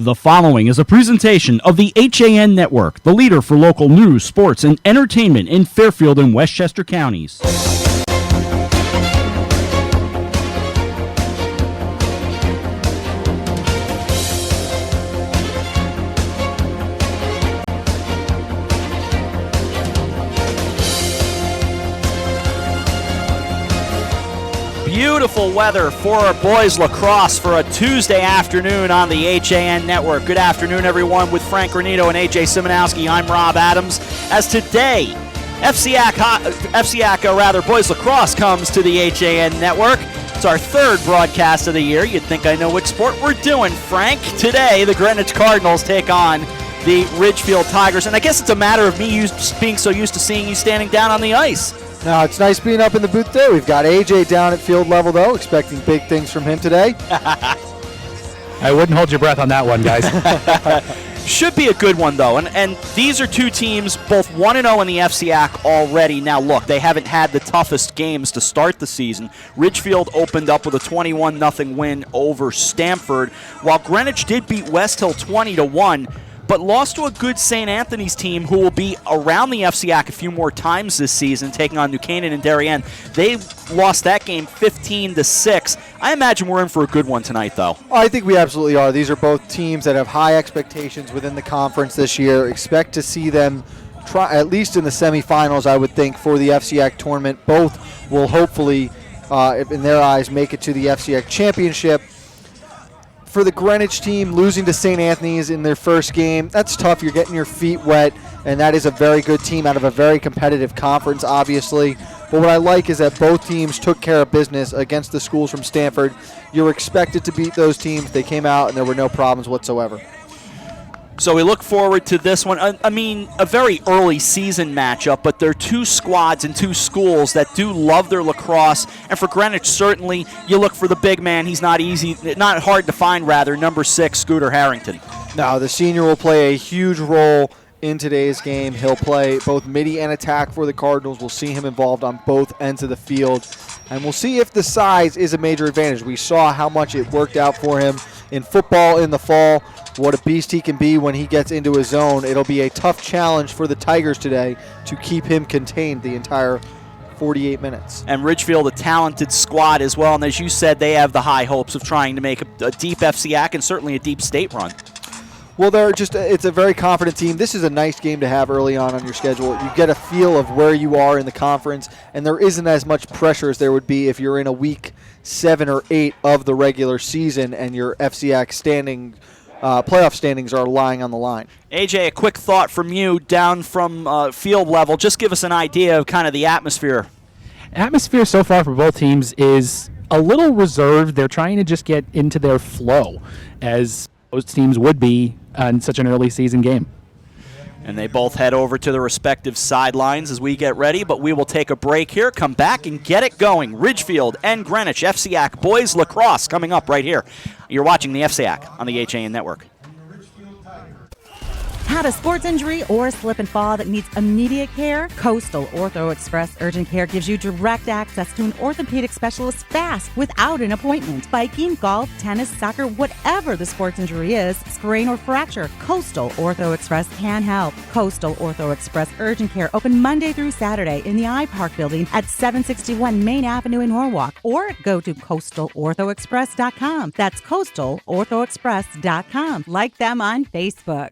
The following is a presentation of the HAN Network, the leader for local news, sports, and entertainment in Fairfield and Westchester counties. Beautiful weather for our boys lacrosse for a Tuesday afternoon on the HAN Network. Good afternoon, everyone. With Frank Granito and AJ Simonowski, I'm Rob Adams. As today, FCAC boys lacrosse comes to the HAN Network. It's our third broadcast of the year. You'd think I know which sport we're doing, Frank. Today, the Greenwich Cardinals take on the Ridgefield Tigers, and I guess it's a matter of me being so used to seeing you standing down on the ice. No, it's nice being up in the booth there. We've got AJ down at field level, though, expecting big things from him today. I wouldn't hold your breath on that one, guys. Should be a good one, though. And these are two teams, both 1-0 in the FCAC already. Now, look, they haven't had the toughest games to start the season. Ridgefield opened up with a 21-0 win over Stamford, while Greenwich did beat West Hill 20-1. But lost to a good St. Anthony's team who will be around the FCAC a few more times this season, taking on New Canaan and Darien. They lost that game 15-6. I imagine we're in for a good one tonight, though. I think we absolutely are. These are both teams that have high expectations within the conference this year. Expect to see them try, at least in the semifinals, I would think, for the FCAC tournament. Both will hopefully, in their eyes, make it to the FCAC championship. For the Greenwich team, losing to St. Anthony's in their first game, that's tough. You're getting your feet wet, and that is a very good team out of a very competitive conference, obviously. But what I like is that both teams took care of business against the schools from Stamford. You're expected to beat those teams. They came out, and there were no problems whatsoever. So we look forward to this one. I mean, a very early season matchup, but they're two squads and two schools that do love their lacrosse. And for Greenwich, certainly, you look for the big man. He's not hard to find, rather, number 6, Scooter Harrington. Now, the senior will play a huge role in today's game. He'll play both midi and attack for the Cardinals. We'll see him involved on both ends of the field. And we'll see if the size is a major advantage. We saw how much it worked out for him in football in the fall. What a beast he can be when he gets into his zone. It'll be a tough challenge for the Tigers today to keep him contained the entire 48 minutes. And Ridgefield, a talented squad as well. And as you said, they have the high hopes of trying to make a deep FCAC and certainly a deep state run. Well, it's a very confident team. This is a nice game to have early on your schedule. You get a feel of where you are in the conference, and there isn't as much pressure as there would be if you're in a week 7 or 8 of the regular season and your FCAC playoff standings are lying on the line. AJ, a quick thought from you down from field level. Just give us an idea of kind of the atmosphere. Atmosphere so far for both teams is a little reserved. They're trying to just get into their flow, as most teams would be on such an early season game. And they both head over to the respective sidelines as we get ready, but we will take a break here, come back, and get it going. Ridgefield and Greenwich FCAC boys lacrosse coming up right here. You're watching the FCAC on the HAN Network. Had a sports injury or a slip and fall that needs immediate care? Coastal Ortho Express Urgent Care gives you direct access to an orthopedic specialist fast without an appointment. Biking, golf, tennis, soccer, whatever the sports injury is, sprain or fracture, Coastal Ortho Express can help. Coastal Ortho Express Urgent Care open Monday through Saturday in the iPark building at 761 Main Avenue in Norwalk, or go to coastalorthoexpress.com. That's coastalorthoexpress.com. Like them on Facebook.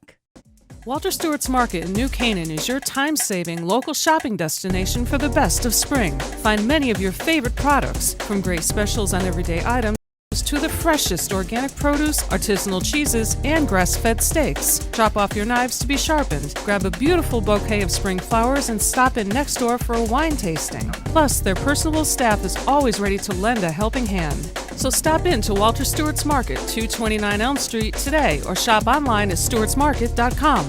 Walter Stewart's Market in New Canaan is your time-saving local shopping destination for the best of spring. Find many of your favorite products, from great specials on everyday items to the freshest organic produce, artisanal cheeses, and grass-fed steaks. Drop off your knives to be sharpened, grab a beautiful bouquet of spring flowers, and stop in next door for a wine tasting. Plus, their personable staff is always ready to lend a helping hand. So stop in to Walter Stewart's Market, 229 Elm Street today, or shop online at stewartsmarket.com.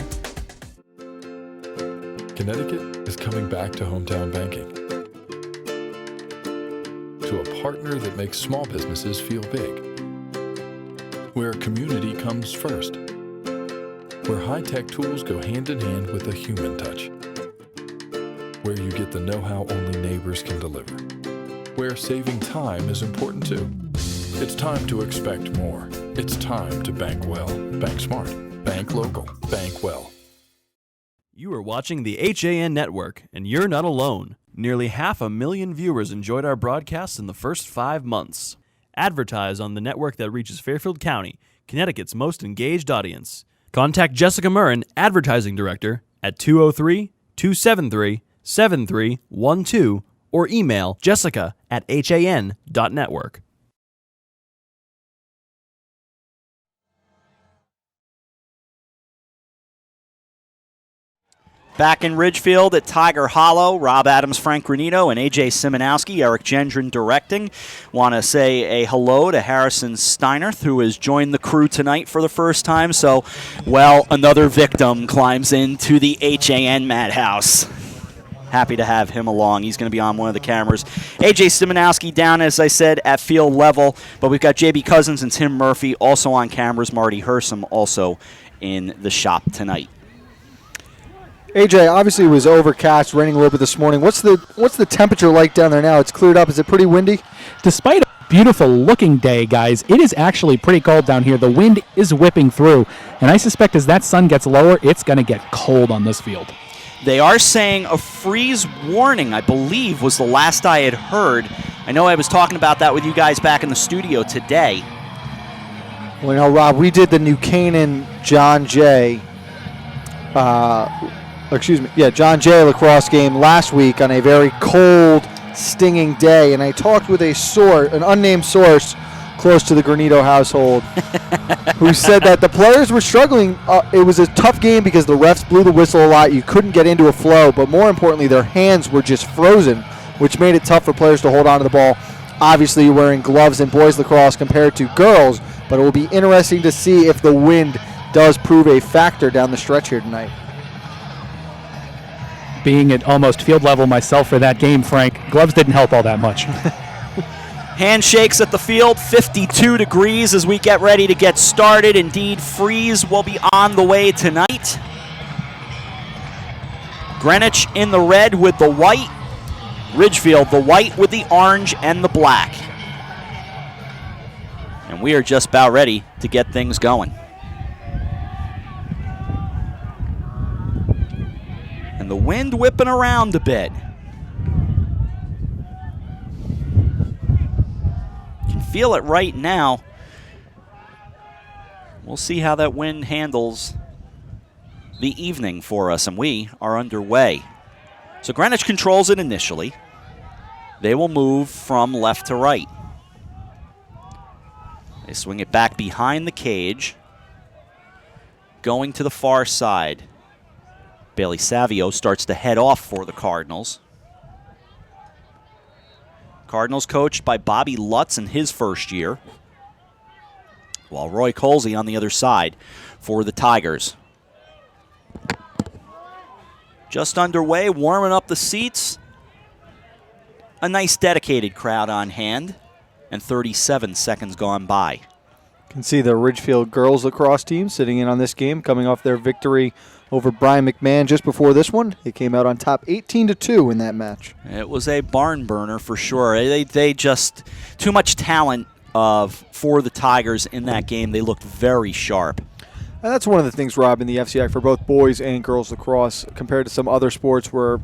Connecticut is coming back to hometown banking. To a partner that makes small businesses feel big. Where community comes first. Where high-tech tools go hand in hand with a human touch. Where you get the know-how only neighbors can deliver. Where saving time is important too. It's time to expect more. It's time to bank well. Bank smart. Bank local. Bank well. You are watching the HAN Network, and you're not alone. Nearly 500,000 viewers enjoyed our broadcasts in the first 5 months. Advertise on the network that reaches Fairfield County, Connecticut's most engaged audience. Contact Jessica Murrin, Advertising Director, at 203-273-7312 or email jessica@han.network. Back in Ridgefield at Tiger Hollow, Rob Adams, Frank Granito, and A.J. Simonowski, Eric Gendron directing. Want to say a hello to Harrison Steinerth, who has joined the crew tonight for the first time. So, well, another victim climbs into the HAN Madhouse. Happy to have him along. He's going to be on one of the cameras. A.J. Simonowski down, as I said, at field level. But we've got J.B. Cousins and Tim Murphy also on cameras. Marty Hersom also in the shop tonight. AJ, obviously it was overcast, raining a little bit this morning. What's the temperature like down there now? It's cleared up. Is it pretty windy? Despite a beautiful looking day, guys, it is actually pretty cold down here. The wind is whipping through, and I suspect as that sun gets lower, it's going to get cold on this field. They are saying a freeze warning, I believe, was the last I had heard. I know I was talking about that with you guys back in the studio today. Well, you know, Rob, we did the New Canaan John Jay Lacrosse game last week on a very cold, stinging day, and I talked with an unnamed source close to the Granito household who said that the players were struggling. It was a tough game because the refs blew the whistle a lot. You couldn't get into a flow, but more importantly, their hands were just frozen, which made it tough for players to hold on to the ball. Obviously, you're wearing gloves in boys lacrosse compared to girls, but it will be interesting to see if the wind does prove a factor down the stretch here tonight. Being at almost field level myself for that game, Frank, gloves didn't help all that much. Handshakes at the field, 52 degrees as we get ready to get started. Indeed, freeze will be on the way tonight. Greenwich in the red with the white. Ridgefield, the white with the orange and the black. And we are just about ready to get things going. And the wind whipping around a bit. You can feel it right now. We'll see how that wind handles the evening for us, and we are underway. So Greenwich controls it initially. They will move from left to right. They swing it back behind the cage, going to the far side. Bailey Savio starts to head off for the Cardinals. Cardinals coached by Bobby Lutz in his first year, while Roy Colsey on the other side for the Tigers. Just underway, warming up the seats. A nice dedicated crowd on hand, and 37 seconds gone by. You can see the Ridgefield girls lacrosse team sitting in on this game, coming off their victory over Brian McMahon just before this one. They came out on top 18-2 in that match. It was a barn burner for sure. They just, too much talent for the Tigers in that game. They looked very sharp. And that's one of the things, Rob, in the FCI for both boys and girls lacrosse, compared to some other sports where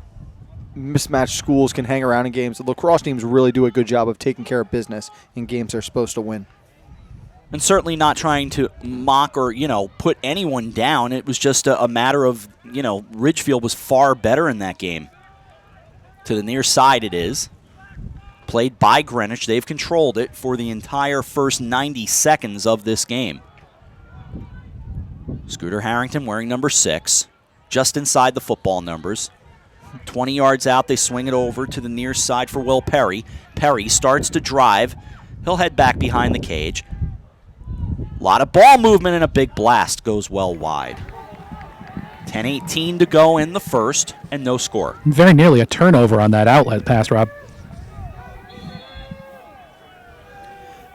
mismatched schools can hang around in games. The lacrosse teams really do a good job of taking care of business in games they're supposed to win. And certainly not trying to mock or, put anyone down. It was just a matter of, Ridgefield was far better in that game. To the near side it is. Played by Greenwich. They've controlled it for the entire first 90 seconds of this game. Scooter Harrington wearing number 6. Just inside the football numbers. 20 yards out, they swing it over to the near side for Will Perry. Perry starts to drive. He'll head back behind the cage. A lot of ball movement and a big blast goes well wide. 10:18 to go in the first and no score. Very nearly a turnover on that outlet pass, Rob.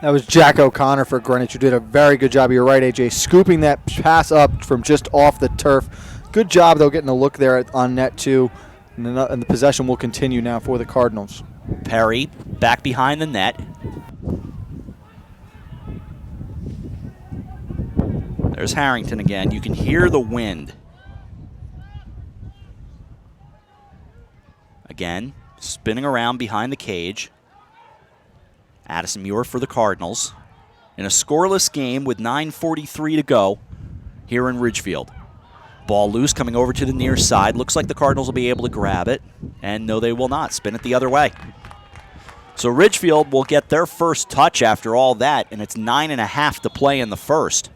That was Jack O'Connor for Greenwich, who did a very good job. You're right, AJ, scooping that pass up from just off the turf. Good job, though, getting a look there on net, too. And the possession will continue now for the Cardinals. Perry back behind the net. There's Harrington again. You can hear the wind. Again, spinning around behind the cage. Addison Muir for the Cardinals. In a scoreless game with 9:43 to go here in Ridgefield. Ball loose, coming over to the near side. Looks like the Cardinals will be able to grab it. And no, they will not. Spin it the other way. So Ridgefield will get their first touch after all that, and it's 9.5 to play in the first.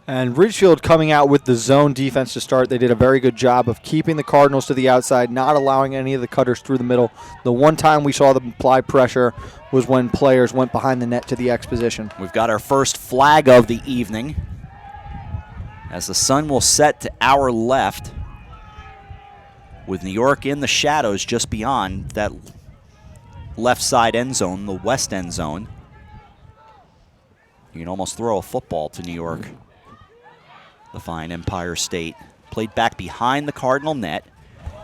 And Ridgefield coming out with the zone defense to start. They did a very good job of keeping the Cardinals to the outside, not allowing any of the cutters through the middle. The one time we saw them apply pressure was when players went behind the net to the X position. We've got our first flag of the evening as the sun will set to our left with New York in the shadows just beyond that left side end zone, the west end zone. You can almost throw a football to New York. The fine Empire State. Played back behind the Cardinal net.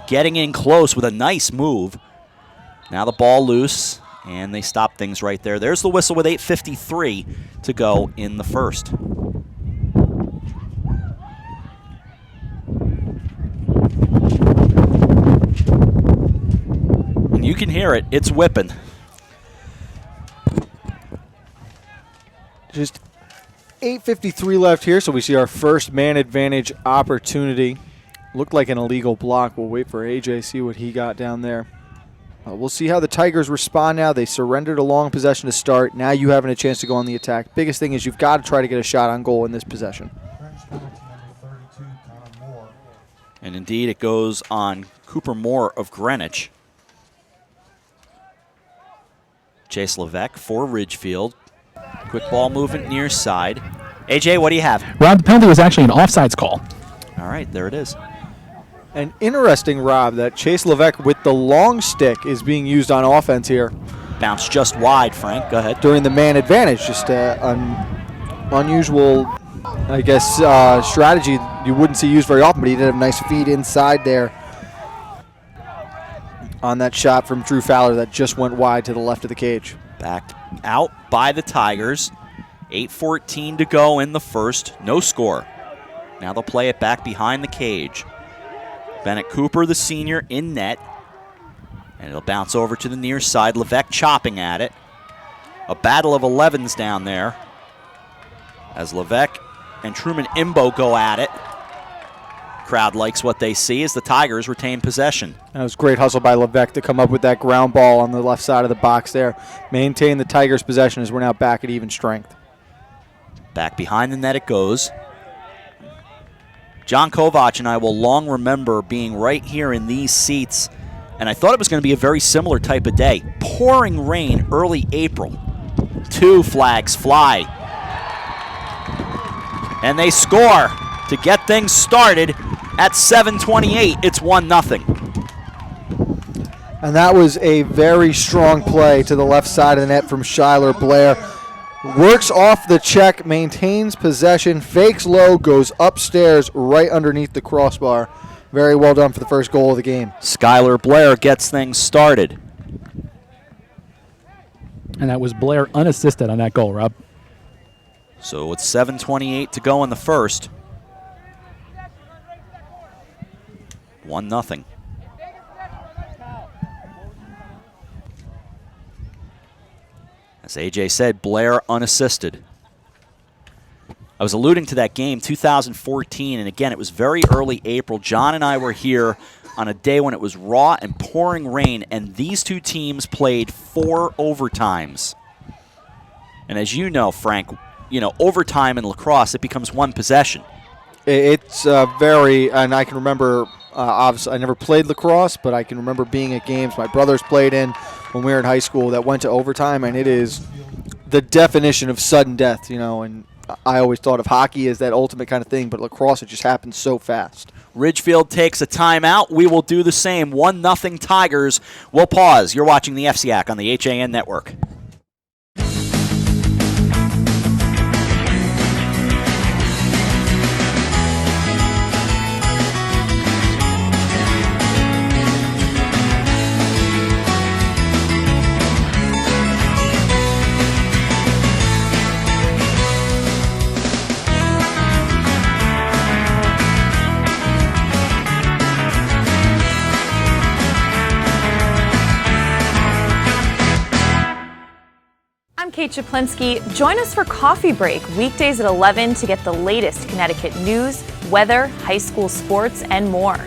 Getting in close with a nice move. Now the ball loose, and they stop things right there. There's the whistle with 8:53 to go in the first. And you can hear it. It's whipping. Just 8:53 left here, so we see our first man advantage opportunity. Looked like an illegal block. We'll wait for AJ, see what he got down there. We'll see how the Tigers respond now. They surrendered a long possession to start. Now you having a chance to go on the attack. Biggest thing is you've got to try to get a shot on goal in this possession. And indeed, it goes on Cooper Moore of Greenwich. Chase Levesque for Ridgefield. Quick ball movement near side. AJ, what do you have? Rob, the penalty was actually an offsides call. All right, there it is. And interesting, Rob, that Chase Levesque with the long stick is being used on offense here. Bounced just wide, Frank. Go ahead. During the man advantage. Just an unusual, I guess, strategy you wouldn't see used very often, but he did have a nice feed inside there on that shot from Drew Fowler that just went wide to the left of the cage. Backed out by the Tigers. 8:14 to go in the first. No score. Now they'll play it back behind the cage. Bennett Cooper, the senior, in net. And it'll bounce over to the near side. Levesque chopping at it. A battle of 11s down there. As Levesque and Truman Imbo go at it. Crowd likes what they see as the Tigers retain possession. That was great hustle by Levesque to come up with that ground ball on the left side of the box there. Maintain the Tigers' possession as we're now back at even strength. Back behind the net it goes. John Kovach and I will long remember being right here in these seats, and I thought it was going to be a very similar type of day. Pouring rain early April. 2 flags fly. And they score to get things started at 7:28. It's 1-0. And that was a very strong play to the left side of the net from Shyler Blair. Works off the check, maintains possession, fakes low, goes upstairs right underneath the crossbar. Very well done for the first goal of the game. Skylar Blair gets things started. And that was Blair unassisted on that goal, Rob. So with 7:28 to go in the first. 1-0. As AJ said, Blair unassisted. I was alluding to that game, 2014, and again, it was very early April. John and I were here on a day when it was raw and pouring rain, and these two teams played 4 overtimes. And as you know, Frank, overtime in lacrosse, it becomes 1 possession. It's and I can remember, obviously I never played lacrosse, but I can remember being at games my brothers played in when we were in high school that went to overtime, and it is the definition of sudden death, and I always thought of hockey as that ultimate kind of thing, but lacrosse, it just happens so fast. Ridgefield takes a timeout. We will do the same. 1-0 Tigers. We'll pause. You're watching the FCAC on the HAN Network. I'm Kate Chaplinsky. Join us for Coffee Break, weekdays at 11 to get the latest Connecticut news, weather, high school sports, and more.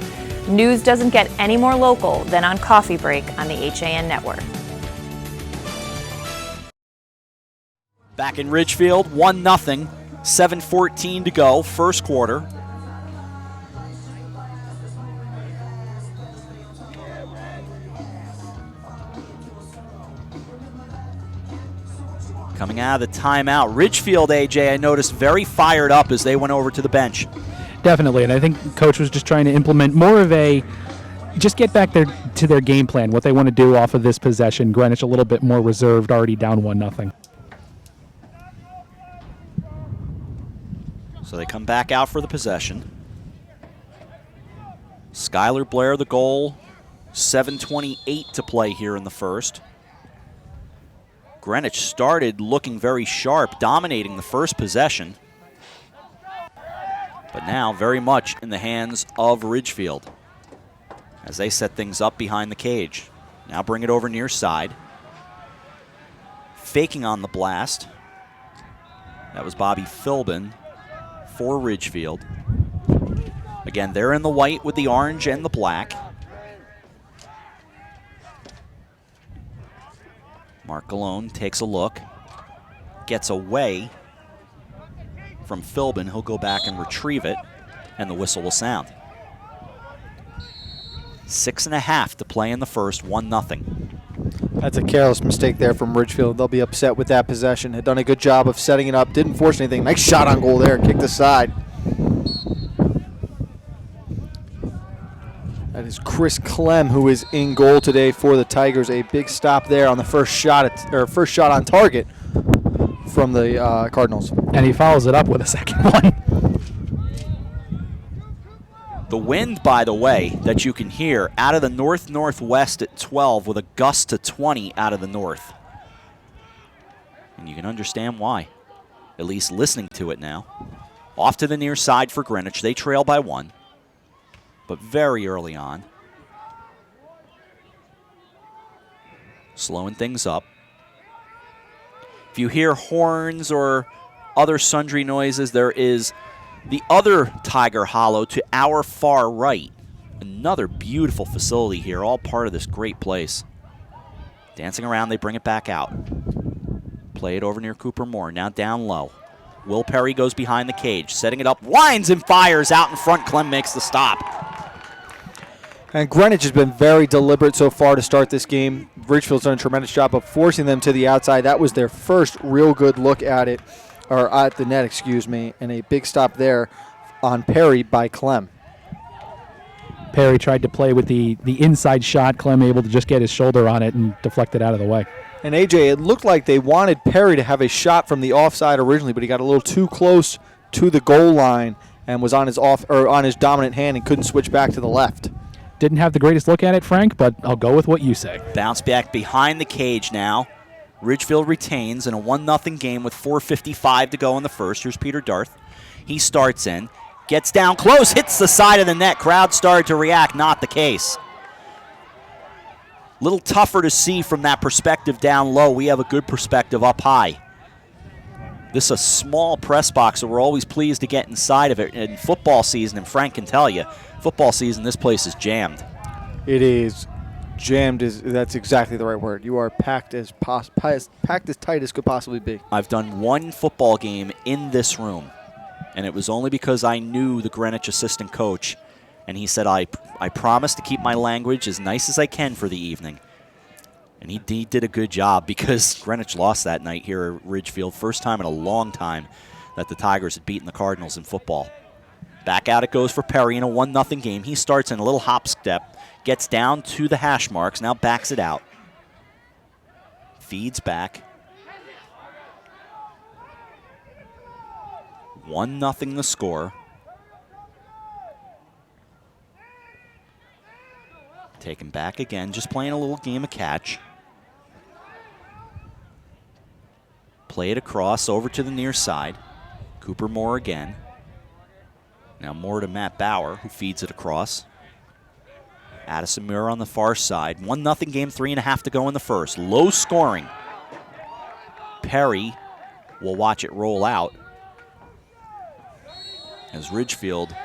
News doesn't get any more local than on Coffee Break on the HAN Network. Back in Ridgefield, 1-0, 7:14 to go, first quarter. Coming out of the timeout, Ridgefield, AJ, I noticed very fired up as they went over to the bench. Definitely, and I think Coach was just trying to implement more of a just get back to their game plan, what they want to do off of this possession. Greenwich a little bit more reserved, already down 1-0. So they come back out for the possession. Skylar Blair the goal, 7:28 to play here in the first. Greenwich started looking very sharp, dominating the first possession. But now very much in the hands of Ridgefield as they set things up behind the cage. Now bring it over near side. Faking on the blast. That was Bobby Philbin for Ridgefield. Again, they're in the white with the orange and the black. Mark Galone takes a look, gets away from Philbin. He'll go back and retrieve it, and the whistle will sound. 6.5 to play in the first, 1-0. That's a careless mistake there from Ridgefield. They'll be upset with that possession. Had done a good job of setting it up. Didn't force anything. Nice shot on goal there. Kicked aside. That is Chris Clem, who is in goal today for the Tigers. A big stop there on the first shot on target from the Cardinals. And he follows it up with a second one. The wind, by the way, that you can hear out of the north-northwest at 12 with a gust to 20 out of the north. And you can understand why, at least listening to it now. Off to the near side for Greenwich. They trail by 1, but very early on. Slowing things up. If you hear horns or other sundry noises, there is the other Tiger Hollow to our far right. Another beautiful facility here, all part of this great place. Dancing around, they bring it back out. Play it over near Cooper Moore, now down low. Will Perry goes behind the cage, setting it up, winds and fires out in front. Clem makes the stop. And Greenwich has been very deliberate so far to start this game. Ridgefield's done a tremendous job of forcing them to the outside. That was their first real good look at it, or at the net, excuse me, and a big stop there on Perry by Clem. Perry tried to play with the inside shot. Clem able to just get his shoulder on it and deflect it out of the way. And AJ, it looked like they wanted Perry to have a shot from the offside originally, but he got a little too close to the goal line and was on his dominant hand and couldn't switch back to the left. Didn't have the greatest look at it, Frank, but I'll go with what you say. Bounce back behind the cage now. Ridgefield retains in a 1-0 game with 4:55 to go in the first. Here's Peter Darth. He starts in, gets down close, hits the side of the net. Crowd started to react, not the case. Little tougher to see from that perspective down low. We have a good perspective up high. This is a small press box, so we're always pleased to get inside of it. In football season, and Frank can tell you, football season, this place is jammed. It is jammed. That's exactly the right word. You are packed as tight as could possibly be. I've done one football game in this room, and it was only because I knew the Greenwich assistant coach, and he said, I promise to keep my language as nice as I can for the evening. And he did a good job because Greenwich lost that night here at Ridgefield. First time in a long time that the Tigers had beaten the Cardinals in football. Back out it goes for Perry in a 1-0 game. He starts in a little hop step, gets down to the hash marks, now backs it out. Feeds back. 1-0 the score. Taken back again, just playing a little game of catch. Play it across over to the near side. Cooper Moore again. Now Moore to Matt Bauer, who feeds it across. Addison Muir on the far side. 1-0 game, 3.5 to go in the first. Low scoring. Perry will watch it roll out. As Ridgefield,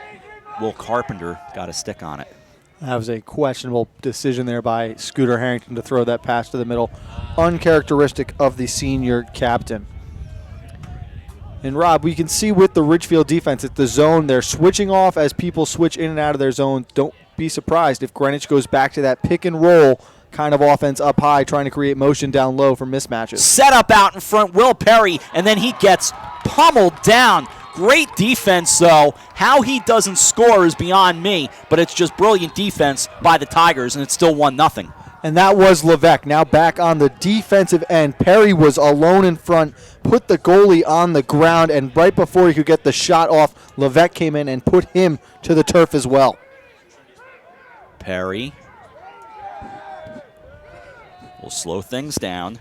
Will Carpenter got a stick on it. That was a questionable decision there by Scooter Harrington to throw that pass to the middle. Uncharacteristic of the senior captain. And Rob, we can see with the Ridgefield defense, it's the zone. They're switching off as people switch in and out of their zone. Don't be surprised if Greenwich goes back to that pick and roll kind of offense up high, trying to create motion down low for mismatches. Set up out in front, Will Perry, and then he gets pummeled down. Great defense, though. How he doesn't score is beyond me, but it's just brilliant defense by the Tigers, and it's still 1-0. And that was Levesque. Now back on the defensive end. Perry was alone in front, put the goalie on the ground, and right before he could get the shot off, Levesque came in and put him to the turf as well. Perry will slow things down.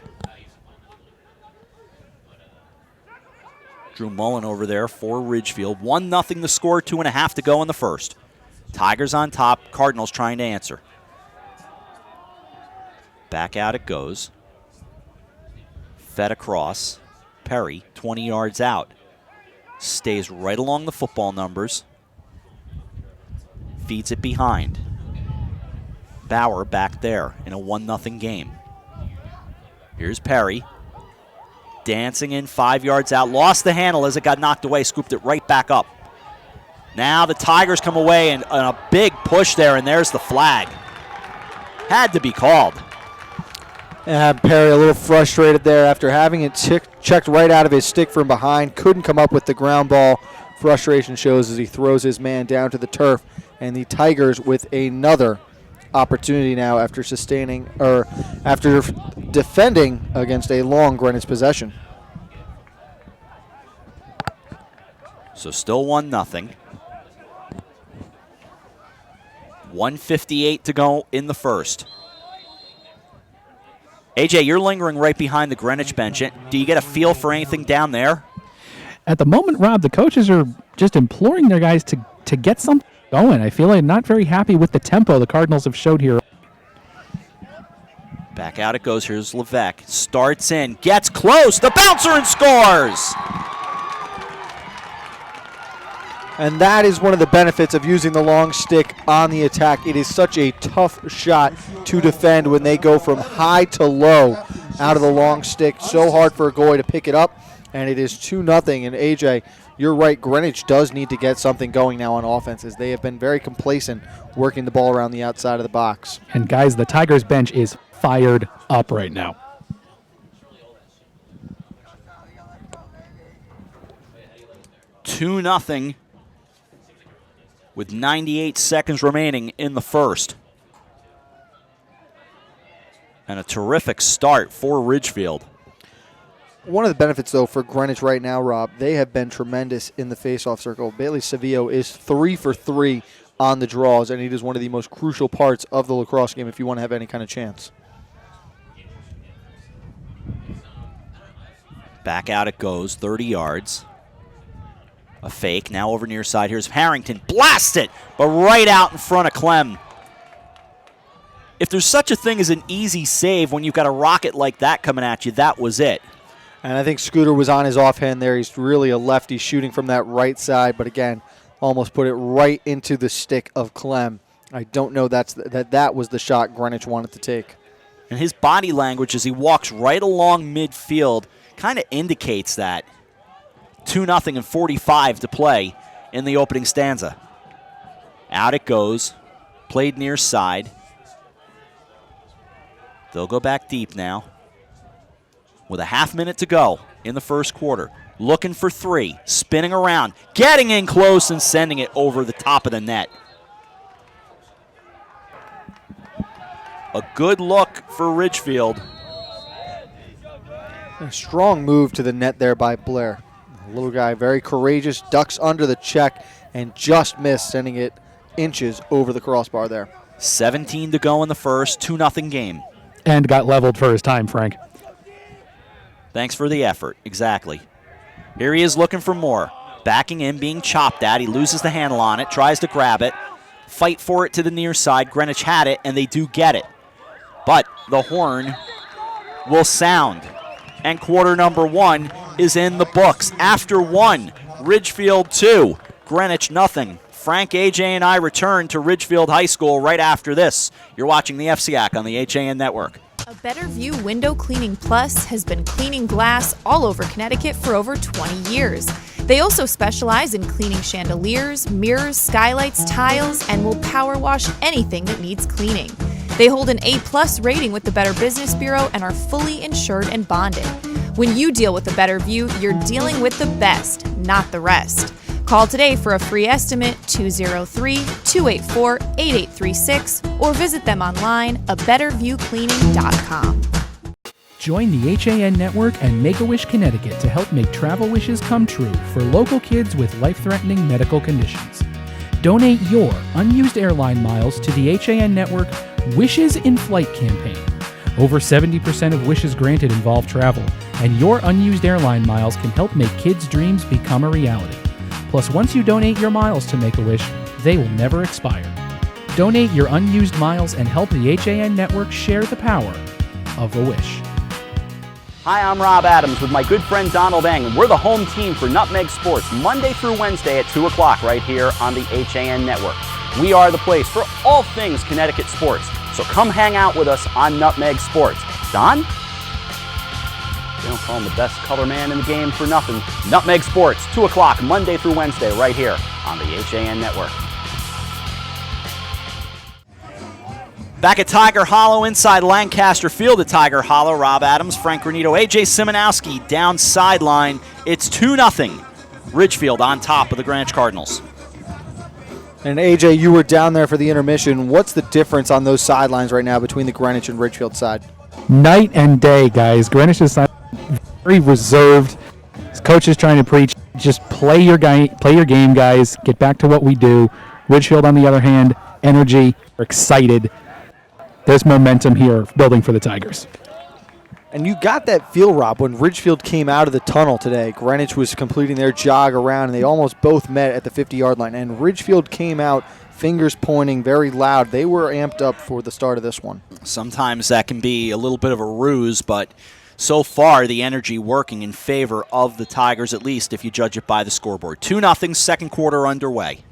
Drew Mullen over there for Ridgefield. 1-0 the score, 2.5 to go in the first. Tigers on top, Cardinals trying to answer. Back out it goes. Fed across. Perry, 20 yards out. Stays right along the football numbers. Feeds it behind. Bauer back there in a 1-0 game. Here's Perry. Dancing in 5 yards out. Lost the handle as it got knocked away. Scooped it right back up. Now the Tigers come away and a big push there, and there's the flag. Had to be called. And Perry a little frustrated there after having it checked right out of his stick from behind. Couldn't come up with the ground ball. Frustration shows as he throws his man down to the turf. And the Tigers with another opportunity now after defending against a long Greenwich possession. So still 1-0. 1:58 to go in the first. AJ, you're lingering right behind the Greenwich bench. Do you get a feel for anything down there? At the moment, Rob, the coaches are just imploring their guys to get something going. I feel like not very happy with the tempo the Cardinals have showed here. Back out it goes. Here's Levesque. Starts in, gets close, the bouncer, and scores! And that is one of the benefits of using the long stick on the attack. It is such a tough shot to defend when they go from high to low out of the long stick. So hard for a goalie to pick it up, and it is 2-0. And AJ, you're right, Greenwich does need to get something going now on offense, as they have been very complacent working the ball around the outside of the box. And guys, the Tigers bench is fired up right now. Two 2-0 with 98 seconds remaining in the first. And a terrific start for Ridgefield. One of the benefits, though, for Greenwich right now, Rob, they have been tremendous in the faceoff circle. Bailey Sevilla is 3 for 3 on the draws, and it is one of the most crucial parts of the lacrosse game if you want to have any kind of chance. Back out it goes, 30 yards. A fake, now over near side. Here's Harrington, blast it, but right out in front of Clem. If there's such a thing as an easy save when you've got a rocket like that coming at you, that was it. And I think Scooter was on his offhand there. He's really a lefty shooting from that right side, but again, almost put it right into the stick of Clem. I don't know that was the shot Greenwich wanted to take. And his body language as he walks right along midfield kind of indicates that. 2-0 and 45 to play in the opening stanza. Out it goes. Played near side. They'll go back deep now. With a half minute to go in the first quarter. Looking for three. Spinning around. Getting in close and sending it over the top of the net. A good look for Ridgefield. A strong move to the net there by Blair. The little guy, very courageous, ducks under the check and just missed, sending it inches over the crossbar there. 17 to go in the first, 2-0 game. And got leveled for his time, Frank. Thanks for the effort, exactly. Here he is looking for more. Backing in, being chopped at. He loses the handle on it, tries to grab it. Fight for it to the near side. Greenwich had it, and they do get it. But the horn will sound. and quarter number 1 is in the books. After 1, Ridgefield 2, Greenwich nothing. Frank, AJ, and I return to Ridgefield High School right after this. You're watching the FCAC on the HAN Network. A Better View Window Cleaning Plus has been cleaning glass all over Connecticut for over 20 years. They also specialize in cleaning chandeliers, mirrors, skylights, tiles, and will power wash anything that needs cleaning. They hold an A+ rating with the Better Business Bureau and are fully insured and bonded. When you deal with a Better View, you're dealing with the best, not the rest. Call today for a free estimate, 203-284-8836, or visit them online, abetterviewcleaning.com. Join the HAN Network and Make-A-Wish Connecticut to help make travel wishes come true for local kids with life-threatening medical conditions. Donate your unused airline miles to the HAN Network Wishes in Flight campaign. Over 70% of wishes granted involve travel, and your unused airline miles can help make kids' dreams become a reality. Plus, once you donate your miles to Make-A-Wish, they will never expire. Donate your unused miles and help the HAN Network share the power of a wish. Hi, I'm Rob Adams with my good friend Donald Eng, and we're the home team for Nutmeg Sports, Monday through Wednesday at 2 o'clock right here on the HAN Network. We are the place for all things Connecticut sports, so come hang out with us on Nutmeg Sports. Don? They don't call him the best color man in the game for nothing. Nutmeg Sports, 2 o'clock, Monday through Wednesday, right here on the HAN Network. Back at Tiger Hollow, inside Lancaster Field at Tiger Hollow, Rob Adams, Frank Granito, AJ Simonowski down sideline. It's 2-0. Ridgefield on top of the Greenwich Cardinals. And AJ, you were down there for the intermission. What's the difference on those sidelines right now between the Greenwich and Ridgefield side? Night and day, guys. Greenwich's side very reserved. His coach is trying to preach, just play your game, guys. Get back to what we do. Ridgefield, on the other hand, energy, excited. There's momentum here building for the Tigers. And you got that feel, Rob, when Ridgefield came out of the tunnel today. Greenwich was completing their jog around, and they almost both met at the 50-yard line. And Ridgefield came out, fingers pointing, very loud. They were amped up for the start of this one. Sometimes that can be a little bit of a ruse, but so far the energy working in favor of the Tigers, at least if you judge it by the scoreboard. 2-0, second quarter underway.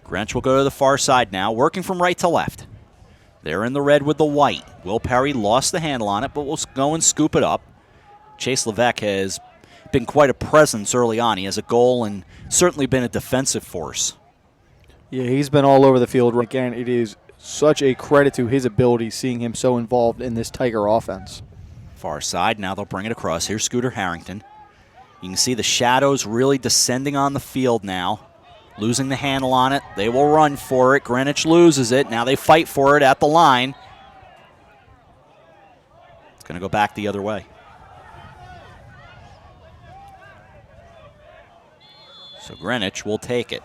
Greenwich will go to the far side now, working from right to left. They're in the red with the white. Will Perry lost the handle on it, but will go and scoop it up. Chase Levesque has been quite a presence early on. He has a goal and certainly been a defensive force. Yeah, he's been all over the field. Again, it is such a credit to his ability seeing him so involved in this Tiger offense. Far side, now they'll bring it across. Here's Scooter Harrington. You can see the shadows really descending on the field now. Losing the handle on it. They will run for it. Greenwich loses it. Now they fight for it at the line. It's going to go back the other way. So Greenwich will take it.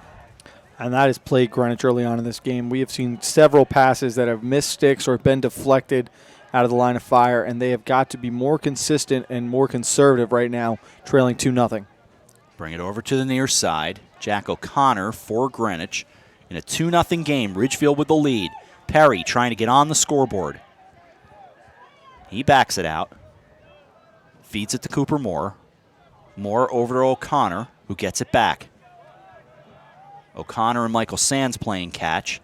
And that has plagued Greenwich early on in this game. We have seen several passes that have missed sticks or been deflected out of the line of fire, and they have got to be more consistent and more conservative right now, trailing 2-0. Bring it over to the near side. Jack O'Connor for Greenwich in a 2-0 game. Ridgefield with the lead. Perry trying to get on the scoreboard. He backs it out. Feeds it to Cooper Moore. Moore over to O'Connor, who gets it back. O'Connor and Michael Sands playing catch.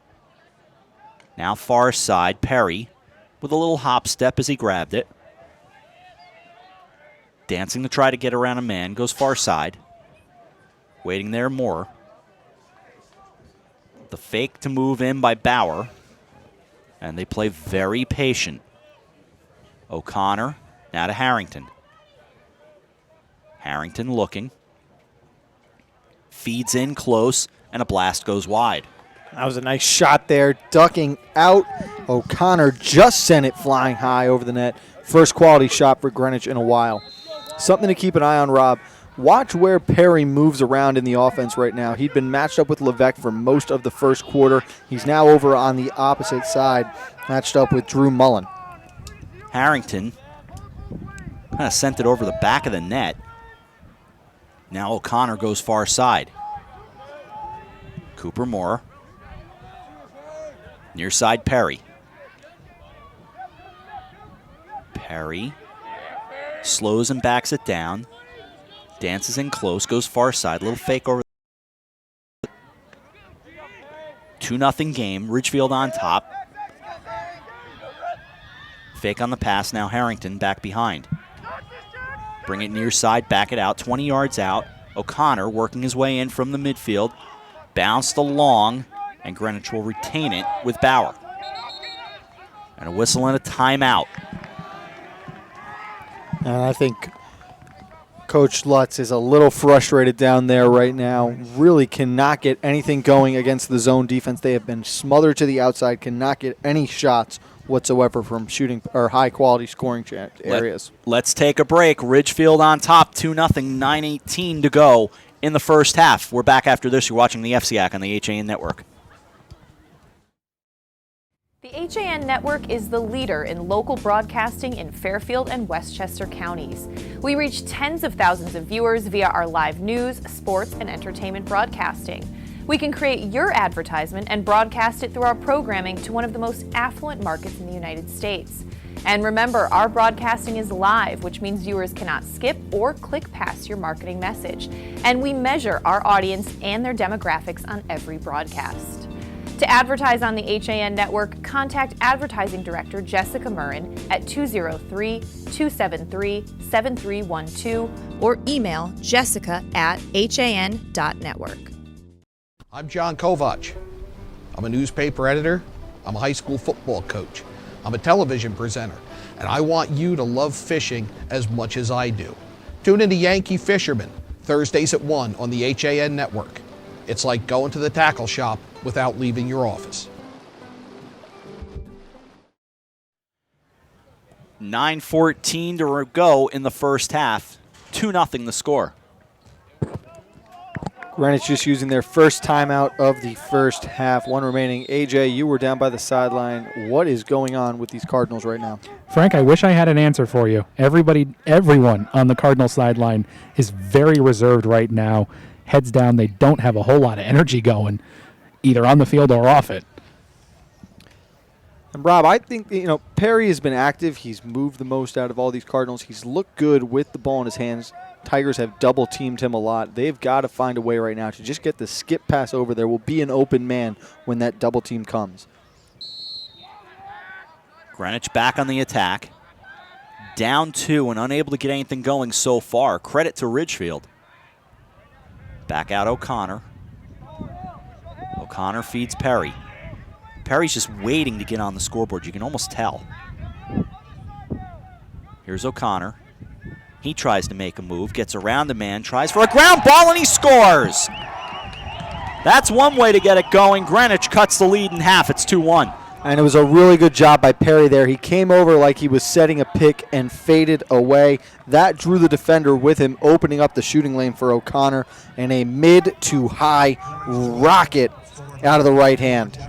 Now far side, Perry with a little hop step as he grabbed it. Dancing to try to get around a man, goes far side. Waiting there, Moore. The fake to move in by Bauer. And they play very patient. O'Connor now to Harrington. Harrington looking. Feeds in close, and a blast goes wide. That was a nice shot there, ducking out. O'Connor just sent it flying high over the net. First quality shot for Greenwich in a while. Something to keep an eye on, Rob. Watch where Perry moves around in the offense right now. He'd been matched up with Levesque for most of the first quarter. He's now over on the opposite side, matched up with Drew Mullen. Harrington kind of sent it over the back of the net. Now O'Connor goes far side. Cooper Moore. Near side Perry. Perry Slows and backs it down. Dances in close, goes far side. Little fake over. 2-0 game. Ridgefield on top. Fake on the pass. Now Harrington back behind. Bring it near side, back it out. 20 yards out. O'Connor working his way in from the midfield. Bounced along, and Greenwich will retain it with Bauer. And a whistle and a timeout. And I think Coach Lutz is a little frustrated down there right now. Really cannot get anything going against the zone defense. They have been smothered to the outside, cannot get any shots whatsoever from shooting or high-quality scoring areas. Let's take a break. Ridgefield on top, 2-0, 9:18 to go in the first half. We're back after this. You're watching the FCAC on the HAN Network. The HAN Network is the leader in local broadcasting in Fairfield and Westchester counties. We reach tens of thousands of viewers via our live news, sports, and entertainment broadcasting. We can create your advertisement and broadcast it through our programming to one of the most affluent markets in the United States. And remember, our broadcasting is live, which means viewers cannot skip or click past your marketing message. And we measure our audience and their demographics on every broadcast. To advertise on the HAN Network, contact Advertising Director Jessica Murrin at 203-273-7312 or email jessica@han.network. I'm John Kovach. I'm a newspaper editor. I'm a high school football coach. I'm a television presenter, and I want you to love fishing as much as I do. Tune in to Yankee Fisherman, Thursdays at 1 on the HAN Network. It's like going to the tackle shop without leaving your office. 9:14 to go in the first half. 2-0 the score. Greenwich just using their first timeout of the first half. One remaining. AJ, you were down by the sideline. What is going on with these Cardinals right now? Frank, I wish I had an answer for you. Everyone on the Cardinal sideline is very reserved right now. Heads down. They don't have a whole lot of energy going, either on the field or off it. And Rob, I think, Perry has been active. He's moved the most out of all these Cardinals. He's looked good with the ball in his hands. Tigers have double-teamed him a lot. They've got to find a way right now to just get the skip pass over. There will be an open man when that double team comes. Greenwich back on the attack. Down 2 and unable to get anything going so far. Credit to Ridgefield. Back out O'Connor. O'Connor feeds Perry. Perry's just waiting to get on the scoreboard. You can almost tell. Here's O'Connor. He tries to make a move, gets around the man, tries for a ground ball, and he scores! That's one way to get it going. Greenwich cuts the lead in half. It's 2-1. And it was a really good job by Perry there. He came over like he was setting a pick and faded away. That drew the defender with him, opening up the shooting lane for O'Connor, and a mid to high rocket out of the right hand.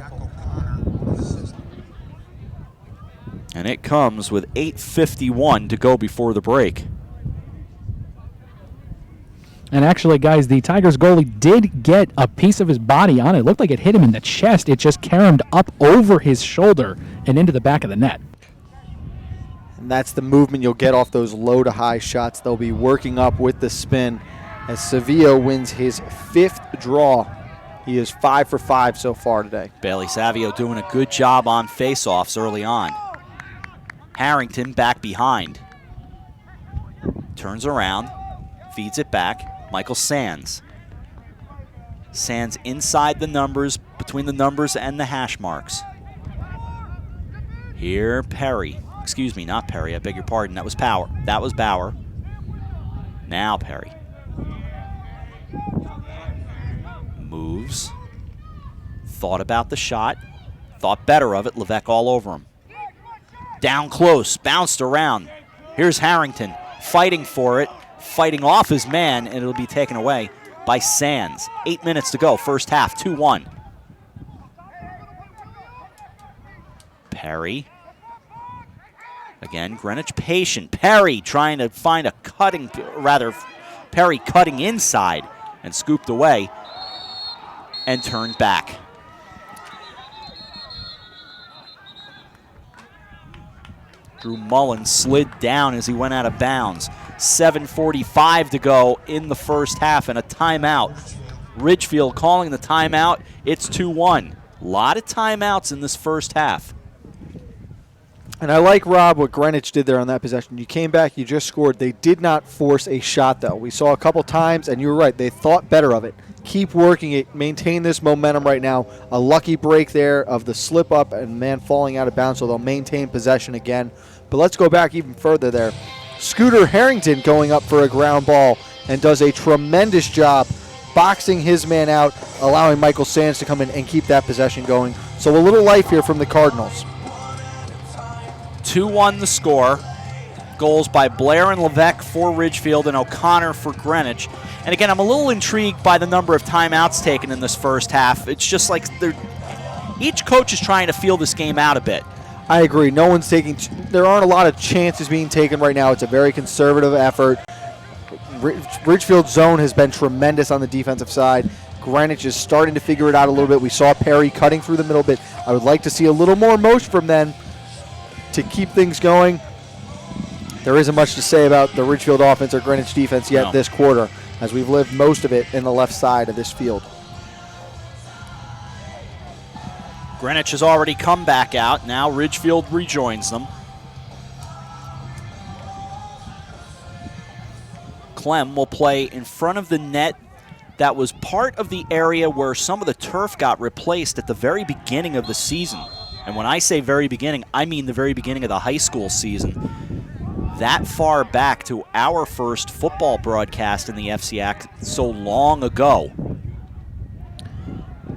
And it comes with 8:51 to go before the break. And actually, guys, the Tigers goalie did get a piece of his body on it. It looked like it hit him in the chest. It just caromed up over his shoulder and into the back of the net. And that's the movement you'll get off those low to high shots. They'll be working up with the spin as Savio wins his 5th draw. He is 5 for 5 so far today. Bailey Savio doing a good job on faceoffs early on. Harrington back behind. Turns around, feeds it back. Michael Sands. Sands inside the numbers, between the numbers and the hash marks. Here, Perry. Excuse me, not Perry. I beg your pardon. That was Power. That was Bauer. Now Perry. Moves. Thought about the shot. Thought better of it. Levesque all over him. Down close. Bounced around. Here's Harrington fighting for it. Fighting off his man, and it'll be taken away by Sands. 8 minutes to go, first half, 2-1. Perry. Again, Greenwich patient. Perry trying to find a Perry cutting inside and scooped away and turned back. Drew Mullen slid down as he went out of bounds. 7:45 to go in the first half and a timeout. Ridgefield calling the timeout. It's 2-1. A lot of timeouts in this first half. And I like, Rob, what Greenwich did there on that possession. You came back, you just scored. They did not force a shot, though. We saw a couple times, and you were right. They thought better of it. Keep working it. Maintain this momentum right now. A lucky break there of the slip up and man falling out of bounds, so they'll maintain possession again. But let's go back even further there. Scooter Harrington going up for a ground ball and does a tremendous job boxing his man out, allowing Michael Sands to come in and keep that possession going. So a little life here from the Cardinals. 2-1 the score. Goals by Blair and Levesque for Ridgefield and O'Connor for Greenwich. And again, I'm a little intrigued by the number of timeouts taken in this first half. It's just like each coach is trying to feel this game out a bit. I agree. No one's taking. There aren't a lot of chances being taken right now. It's a very conservative effort. Ridgefield's zone has been tremendous on the defensive side. Greenwich is starting to figure it out a little bit. We saw Perry cutting through the middle bit. I would like to see a little more motion from them to keep things going. There isn't much to say about the Ridgefield offense or Greenwich defense yet this quarter, as we've lived most of it in the left side of this field. Greenwich has already come back out. Now Ridgefield rejoins them. Clem will play in front of the net that was part of the area where some of the turf got replaced at the very beginning of the season. And when I say very beginning, I mean the very beginning of the high school season. That far back to our first football broadcast in the FCAC so long ago.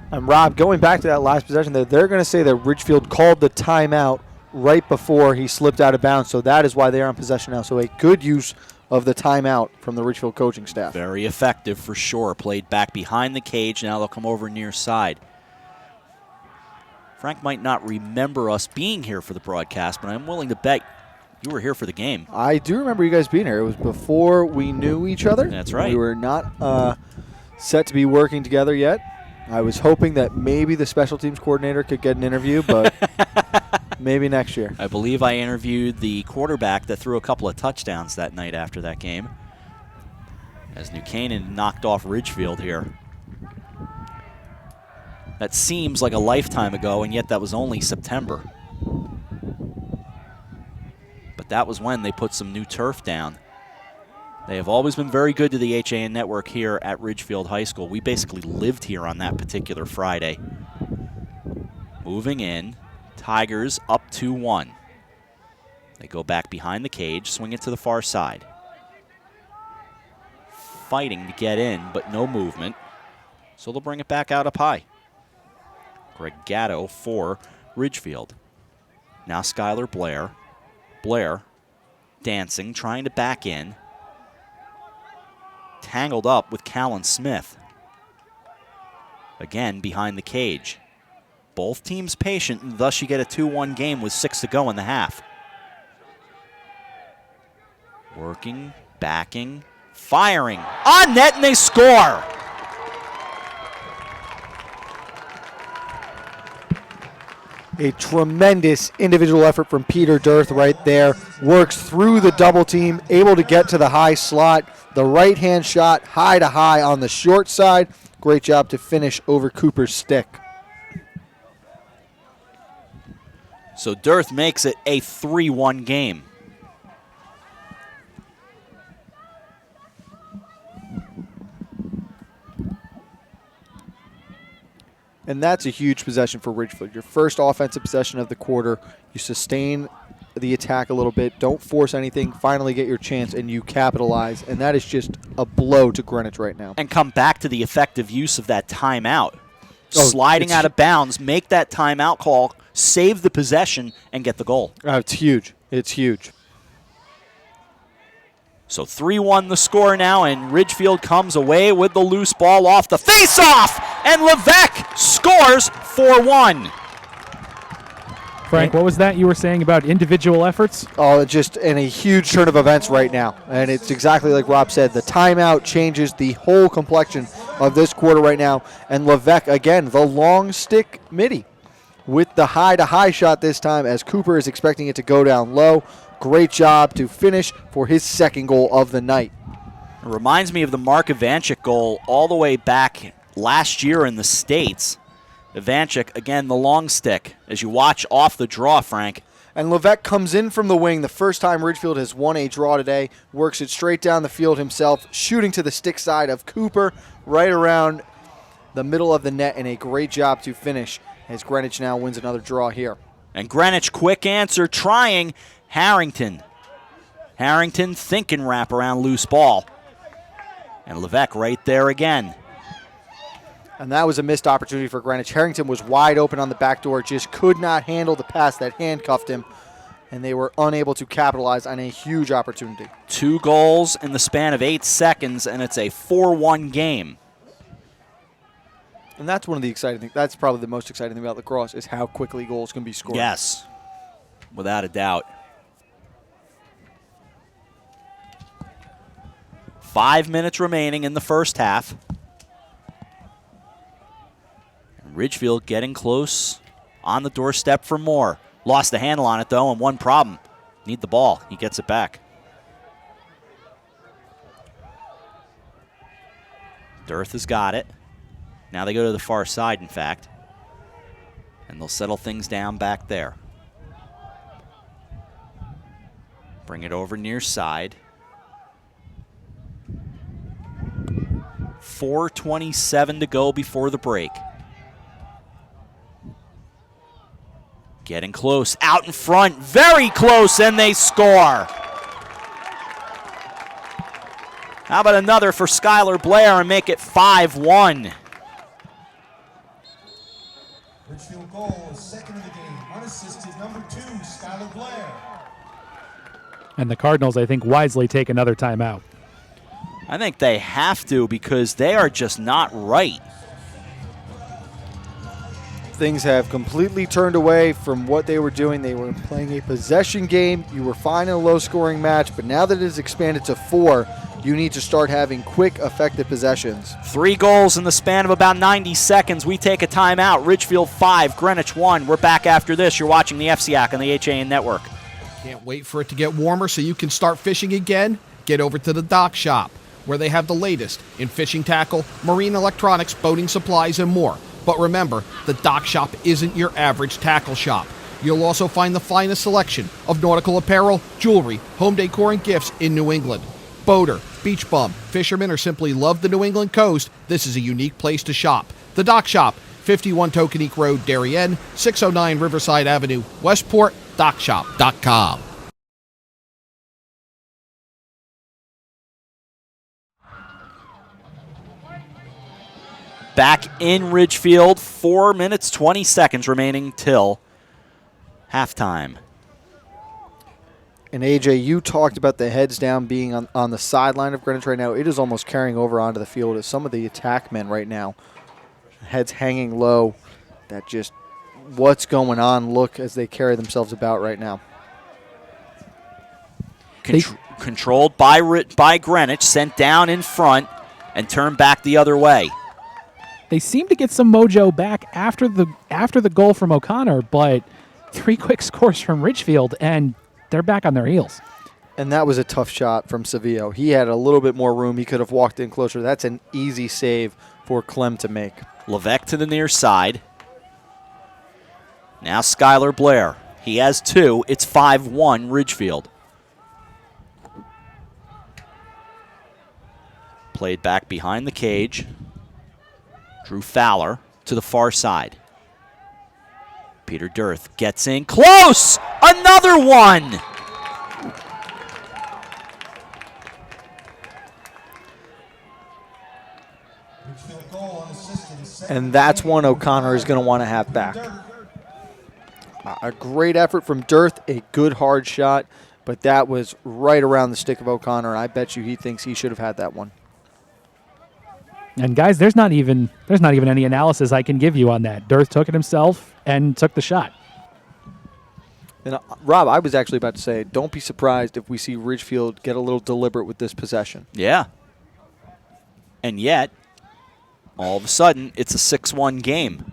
And Rob, going back to that last possession, they're going to say that Ridgefield called the timeout right before he slipped out of bounds, so that is why they're on possession now. So a good use of the timeout from the Ridgefield coaching staff. Very effective for sure. Played back behind the cage. Now they'll come over near side. Frank might not remember us being here for the broadcast, but I'm willing to bet you were here for the game. I do remember you guys being here. It was before we knew each other. That's right. We were not set to be working together yet. I was hoping that maybe the special teams coordinator could get an interview, but maybe next year. I believe I interviewed the quarterback that threw a couple of touchdowns that night after that game, as New Canaan knocked off Ridgefield here. That seems like a lifetime ago, and yet that was only September. But that was when they put some new turf down. They have always been very good to the HAN network here at Ridgefield High School. We basically lived here on that particular Friday. Moving in, Tigers up 2-1. They go back behind the cage, swing it to the far side. Fighting to get in, but no movement. So they'll bring it back out up high. Greg Gatto for Ridgefield. Now Skylar Blair. Blair dancing, trying to back in. Tangled up with Callan Smith. Again behind the cage. Both teams patient, and thus you get a 2-1 game with 6 to go in the half. Working, backing, firing. On net, and they score! A tremendous individual effort from Peter Dirth right there. Works through the double team, able to get to the high slot. The right-hand shot, high to high on the short side. Great job to finish over Cooper's stick. So Dirth makes it a 3-1 game. And that's a huge possession for Ridgefield. Your first offensive possession of the quarter. You sustain the attack a little bit. Don't force anything. Finally get your chance, and you capitalize. And that is just a blow to Greenwich right now. And come back to the effective use of that timeout. Sliding out of bounds, make that timeout call, save the possession, and get the goal. It's huge. It's huge. So 3-1 the score now, and Ridgefield comes away with the loose ball off the face-off, and Levesque scores 4-1. Frank, what was that you were saying about individual efforts? Oh, just in a huge turn of events right now. And it's exactly like Rob said. The timeout changes the whole complexion of this quarter right now. And Levesque, again, the long stick midi. with the high-to-high shot this time, as Cooper is expecting it to go down low. Great job to finish for his second goal of the night. It reminds me of the Mark Ivanchik goal all the way back last year in the States. Ivanchik, again, the long stick, as you watch off the draw, Frank. And Levesque comes in from the wing. The first time Ridgefield has won a draw today. Works it straight down the field himself, shooting to the stick side of Cooper, right around the middle of the net, and a great job to finish, as Greenwich now wins another draw here. And Greenwich, quick answer, trying Harrington. Harrington thinking wrap around loose ball. And Levesque right there again. And that was a missed opportunity for Greenwich. Harrington was wide open on the back door, just could not handle the pass that handcuffed him, and they were unable to capitalize on a huge opportunity. 2 goals in the span of 8 seconds, and it's a 4-1 game. And that's one of the exciting things. That's probably the most exciting thing about lacrosse, is how quickly goals can be scored. Yes, without a doubt. 5 minutes remaining in the first half. Ridgefield getting close on the doorstep for more. Lost the handle on it, though, and one problem. Need the ball. He gets it back. Dearth has got it. Now they go to the far side, in fact. And they'll settle things down back there. Bring it over near side. 4:27 to go before the break. Getting close, out in front, very close, and they score. How about another for Skylar Blair and make it 5-1? Ridgefield goal is second of the game, unassisted, number 2, Skylar Blair. And the Cardinals, I think, wisely take another timeout. I think they have to, because they are just not right. Things have completely turned away from what they were doing. They were playing a possession game. You were fine in a low-scoring match, but now that it is expanded to 4, you need to start having quick, effective possessions. 3 goals in the span of about 90 seconds. We take a timeout. Ridgefield 5, Greenwich 1. We're back after this. You're watching the FCAC on the HAN Network. Can't wait for it to get warmer so you can start fishing again? Get over to the Dock Shop, where they have the latest in fishing tackle, marine electronics, boating supplies, and more. But remember, the Dock Shop isn't your average tackle shop. You'll also find the finest selection of nautical apparel, jewelry, home decor, and gifts in New England. Boater, beach bum, fisherman, or simply love the New England coast, this is a unique place to shop. The Dock Shop, 51 Tokenique Road, Darien, 609 Riverside Avenue, Westport, dockshop.com. Back in Ridgefield, 4 minutes, 20 seconds remaining till halftime. And AJ, you talked about the heads down being on the sideline of Greenwich right now. It is almost carrying over onto the field as some of the attack men right now, heads hanging low, that just what's going on look as they carry themselves about right now. Controlled by Greenwich, sent down in front and turned back the other way. They seem to get some mojo back after the goal from O'Connor, but 3 quick scores from Ridgefield, and they're back on their heels. And that was a tough shot from Savio. He had a little bit more room. He could have walked in closer. That's an easy save for Clem to make. Levesque to the near side. Now Skylar Blair. He has 2. It's 5-1 Ridgefield. Played back behind the cage. Drew Fowler to the far side. Peter Dearth gets in close. Another one. And that's one O'Connor is going to want to have back. A great effort from Dearth, a good hard shot, but that was right around the stick of O'Connor, and I bet you he thinks he should have had that one. And guys, there's not even any analysis I can give you on that. Dearth took it himself and took the shot. And Rob, I was actually about to say, don't be surprised if we see Ridgefield get a little deliberate with this possession. Yeah. And yet, all of a sudden, it's a 6-1 game.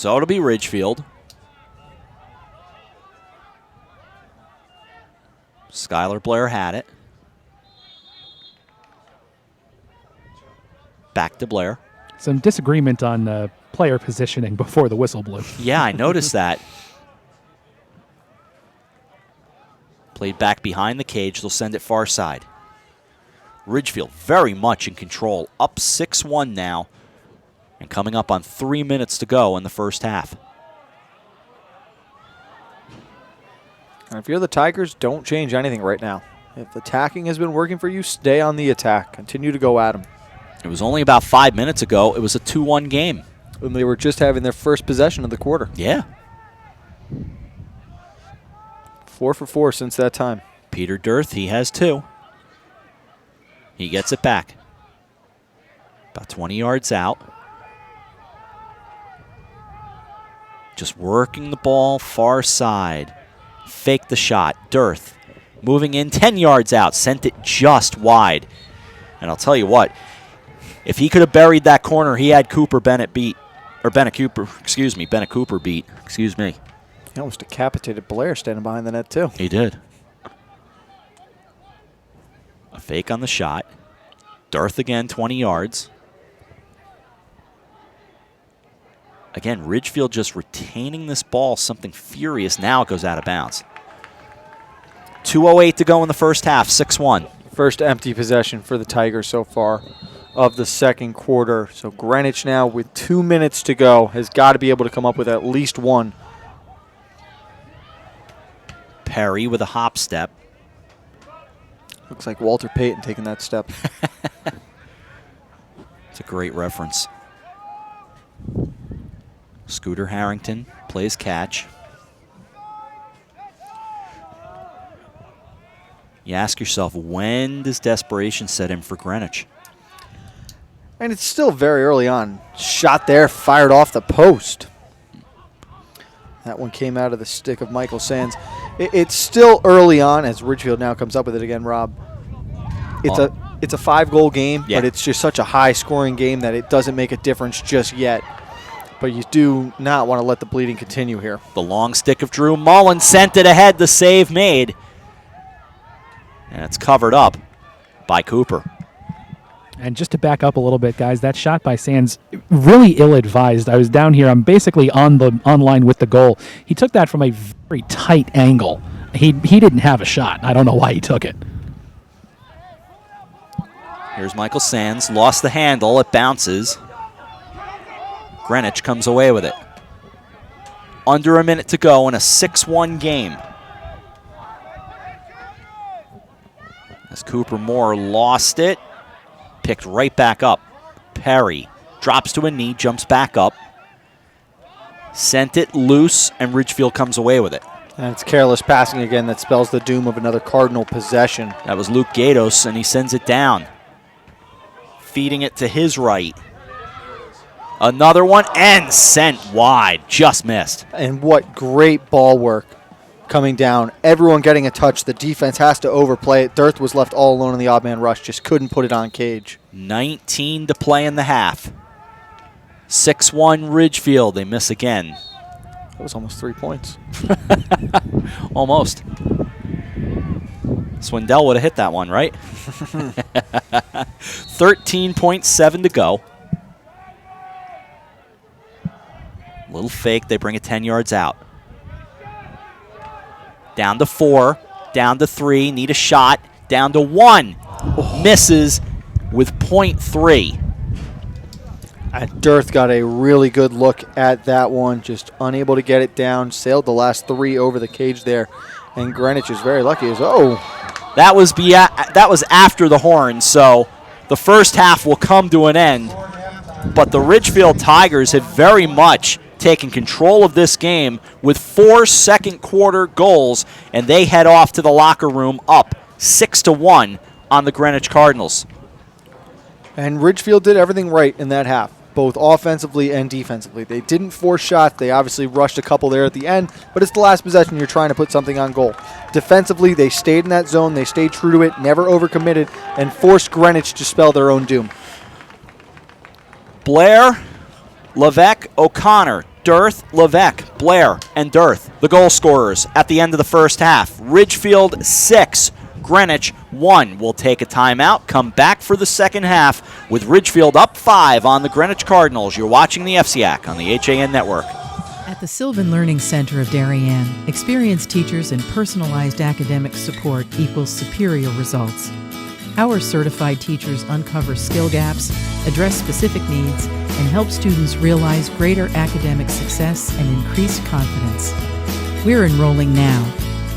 So it'll be Ridgefield. Skylar Blair had it. Back to Blair. Some disagreement on player positioning before the whistle blew. Yeah, I noticed that. Played back behind the cage. They'll send it far side. Ridgefield very much in control. Up 6-1 now. And coming up on 3 minutes to go in the first half. And if you're the Tigers, don't change anything right now. If attacking has been working for you, stay on the attack. Continue to go at them. It was only about 5 minutes ago. It was a 2-1 game. When they were just having their first possession of the quarter. Yeah. 4 for 4 since that time. Peter Dirth, he has 2. He gets it back. About 20 yards out. Just working the ball far side. Fake the shot. Dirth moving in 10 yards out. Sent it just wide. And I'll tell you what, if he could have buried that corner, he had Bennett Cooper beat. Excuse me. He almost decapitated Blair standing behind the net, too. He did. A fake on the shot. Dirth again, 20 yards. Again, Ridgefield just retaining this ball, something furious. Now it goes out of bounds. 2:08 to go in the first half, 6-1. First empty possession for the Tigers so far of the second quarter. So Greenwich now with 2 minutes to go has got to be able to come up with at least one. Perry with a hop step. Looks like Walter Payton taking that step. It's a great reference. Scooter Harrington plays catch. You ask yourself, when does desperation set in for Greenwich? And it's still very early on. Shot there, fired off the post. That one came out of the stick of Michael Sands. It's still early on as Ridgefield now comes up with it again, Rob. It's a 5-goal game, yeah. But it's just such a high-scoring game that it doesn't make a difference just yet. But you do not want to let the bleeding continue here. The long stick of Drew Mullen sent it ahead. The save made. And it's covered up by Cooper. And just to back up a little bit, guys, that shot by Sands, really ill-advised. I was down here. I'm basically on line with the goal. He took that from a very tight angle. He didn't have a shot. I don't know why he took it. Here's Michael Sands. Lost the handle. It bounces. Greenwich comes away with it. Under a minute to go in a 6-1 game. As Cooper Moore lost it. Picked right back up. Perry drops to a knee, jumps back up. Sent it loose, and Ridgefield comes away with it. And it's careless passing again that spells the doom of another Cardinal possession. That was Luke Gatos, and he sends it down. Feeding it to his right. Another one, and sent wide. Just missed. And what great ball work coming down. Everyone getting a touch. The defense has to overplay it. Dirth was left all alone in the odd man rush. Just couldn't put it on cage. 19 to play in the half. 6-1 Ridgefield. They miss again. That was almost 3 points. Almost. Swindell would have hit that one, right? 13.7 to go. Little fake. They bring it 10 yards out. Down to 4. Down to 3. Need a shot. Down to 1. Misses with .3. And Dirth got a really good look at that one. Just unable to get it down. Sailed the last 3 over the cage there. And Greenwich is very lucky. That was after the horn, so the first half will come to an end. But the Ridgefield Tigers have very much taken control of this game with 4 second-quarter goals, and they head off to the locker room up 6-1 on the Greenwich Cardinals. And Ridgefield did everything right in that half, both offensively and defensively. They didn't force shots. They obviously rushed a couple there at the end, but it's the last possession. You're trying to put something on goal. Defensively, they stayed in that zone. They stayed true to it, never overcommitted, and forced Greenwich to spell their own doom. Blair, Levesque, O'Connor, Dearth, Levesque, Blair, and Dearth, the goal scorers at the end of the first half. Ridgefield 6, Greenwich 1. We'll take a timeout, come back for the second half with Ridgefield up 5 on the Greenwich Cardinals. You're watching the FCAC on the HAN Network. At the Sylvan Learning Center of Darien, experienced teachers and personalized academic support equals superior results. Our certified teachers uncover skill gaps, address specific needs, and help students realize greater academic success and increased confidence. We're enrolling now.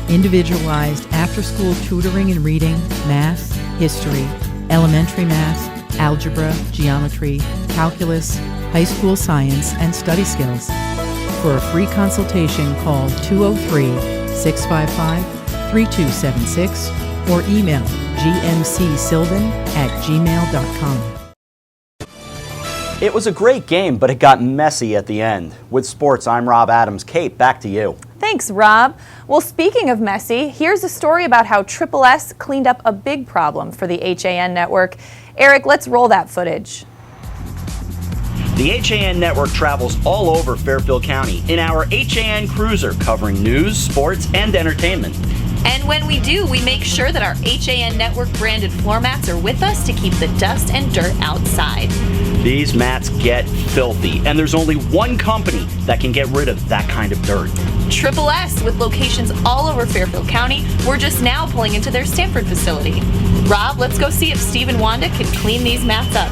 Individualized after-school tutoring in reading, math, history, elementary math, algebra, geometry, calculus, high school science, and study skills. For a free consultation, call 203-655-3276 or email gmcsylvan@gmail.com. It was a great game, but it got messy at the end. With sports, I'm Rob Adams. Kate, back to you. Thanks, Rob. Well, speaking of messy, here's a story about how Triple S cleaned up a big problem for the HAN network. Eric, let's roll that footage. The HAN network travels all over Fairfield County in our HAN Cruiser, covering news, sports, and entertainment. And when we do, we make sure that our HAN network branded floor mats are with us to keep the dust and dirt outside. These mats get filthy, and there's only one company that can get rid of that kind of dirt. Triple S, with locations all over Fairfield County. We're just now pulling into their Stanford facility. Rob, let's go see if Steve and Wanda can clean these mats up.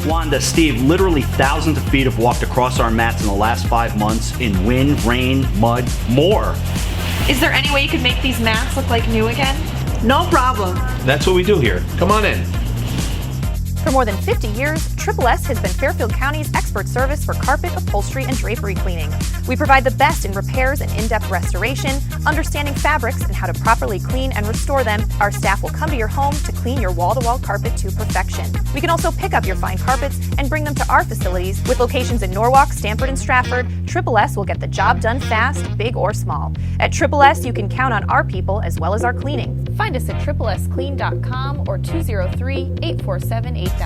Wanda, Steve, literally thousands of feet have walked across our mats in the last 5 months in wind, rain, mud, more. Is there any way you could make these mats look like new again? No problem. That's what we do here. Come on in. For more than 50 years, Triple S has been Fairfield County's expert service for carpet, upholstery, and drapery cleaning. We provide the best in repairs and in-depth restoration, understanding fabrics and how to properly clean and restore them. Our staff will come to your home to clean your wall-to-wall carpet to perfection. We can also pick up your fine carpets and bring them to our facilities. With locations in Norwalk, Stanford, and Stratford, Triple S will get the job done fast, big or small. At Triple S, you can count on our people as well as our cleaning. Find us at triplesclean.com or 203-847-8000.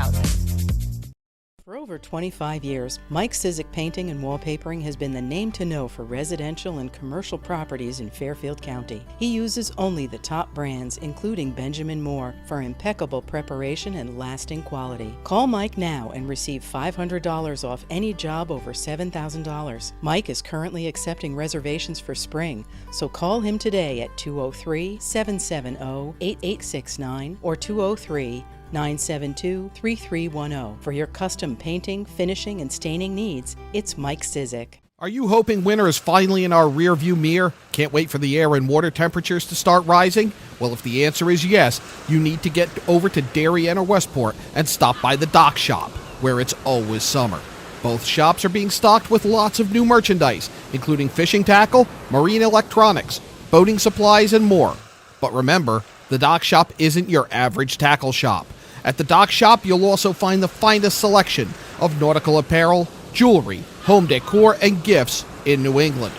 For over 25 years, Mike Cizik Painting and Wallpapering has been the name to know for residential and commercial properties in Fairfield County. He uses only the top brands, including Benjamin Moore, for impeccable preparation and lasting quality. Call Mike now and receive $500 off any job over $7,000. Mike is currently accepting reservations for spring, so call him today at 203-770-8869 or 203-972-3310. For your custom painting, finishing, and staining needs, it's Mike Cizik. Are you hoping winter is finally in our rearview mirror? Can't wait for the air and water temperatures to start rising? Well, if the answer is yes, you need to get over to Darien or Westport and stop by the Dock Shop, where it's always summer. Both shops are being stocked with lots of new merchandise, including fishing tackle, marine electronics, boating supplies, and more. But remember, the Dock Shop isn't your average tackle shop. At the Dock Shop, you'll also find the finest selection of nautical apparel, jewelry, home decor, and gifts in New England.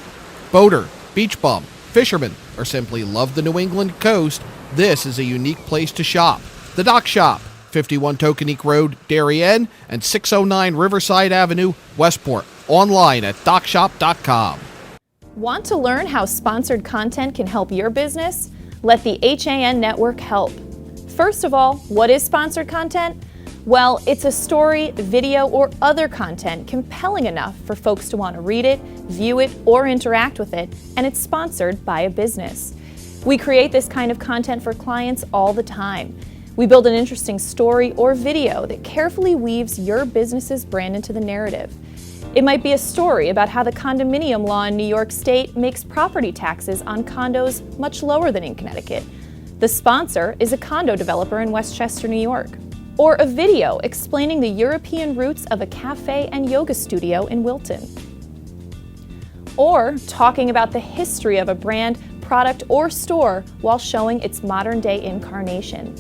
Boater, beach bum, fisherman, or simply love the New England coast, this is a unique place to shop. The Dock Shop, 51 Tokenique Road, Darien, and 609 Riverside Avenue, Westport. Online at dockshop.com. Want to learn how sponsored content can help your business? Let the HAN network help. First of all, what is sponsored content? Well, it's a story, video, or other content compelling enough for folks to want to read it, view it, or interact with it, and it's sponsored by a business. We create this kind of content for clients all the time. We build an interesting story or video that carefully weaves your business's brand into the narrative. It might be a story about how the condominium law in New York State makes property taxes on condos much lower than in Connecticut. The sponsor is a condo developer in Westchester, New York. Or a video explaining the European roots of a cafe and yoga studio in Wilton. Or talking about the history of a brand, product, or store while showing its modern-day incarnation.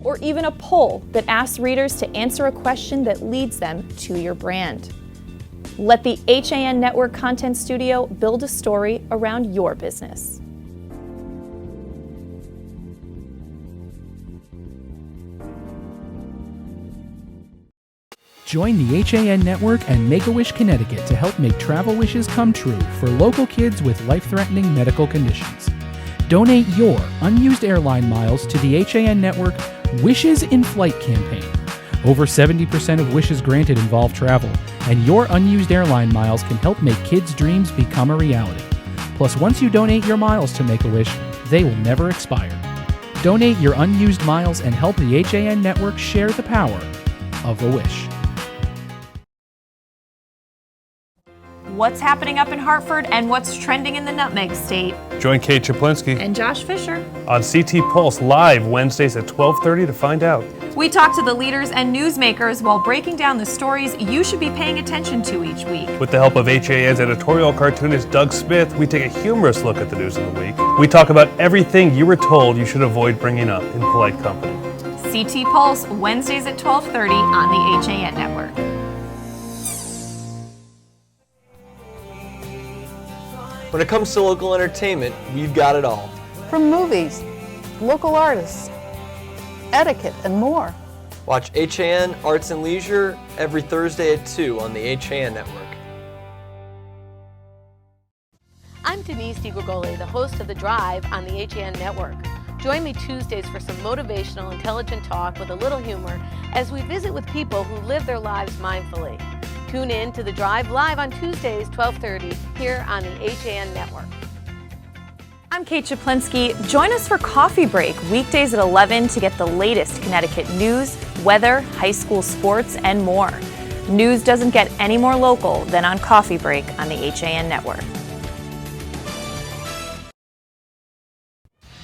Or even a poll that asks readers to answer a question that leads them to your brand. Let the HAN Network Content Studio build a story around your business. Join the HAN Network and Make-A-Wish Connecticut to help make travel wishes come true for local kids with life-threatening medical conditions. Donate your unused airline miles to the HAN Network Wishes in Flight campaign. Over 70% of wishes granted involve travel, and your unused airline miles can help make kids' dreams become a reality. Plus, once you donate your miles to Make-A-Wish, they will never expire. Donate your unused miles and help the HAN Network share the power of a wish. What's happening up in Hartford and what's trending in the Nutmeg State? Join Kate Chaplinsky And Josh Fisher. on CT Pulse live Wednesdays at 12:30 to find out. We talk to the leaders and newsmakers while breaking down the stories you should be paying attention to each week. With the help of HAN's editorial cartoonist Doug Smith, we take a humorous look at the news of the week. We talk about everything you were told you should avoid bringing up in polite company. CT Pulse, Wednesdays at 12:30 on the HAN Network. When it comes to local entertainment, we've got it all. From movies, local artists, etiquette, and more. Watch HAN Arts and Leisure every Thursday at 2 on the HAN Network. I'm Denise DiGregoli, the host of The Drive on the HAN Network. Join me Tuesdays for some motivational, intelligent talk with a little humor as we visit with people who live their lives mindfully. Tune in to The Drive live on Tuesdays, 12:30, here on the HAN Network. I'm Kate Chaplinsky. Join us for Coffee Break, weekdays at 11 to get the latest Connecticut news, weather, high school sports, and more. News doesn't get any more local than on Coffee Break on the HAN Network.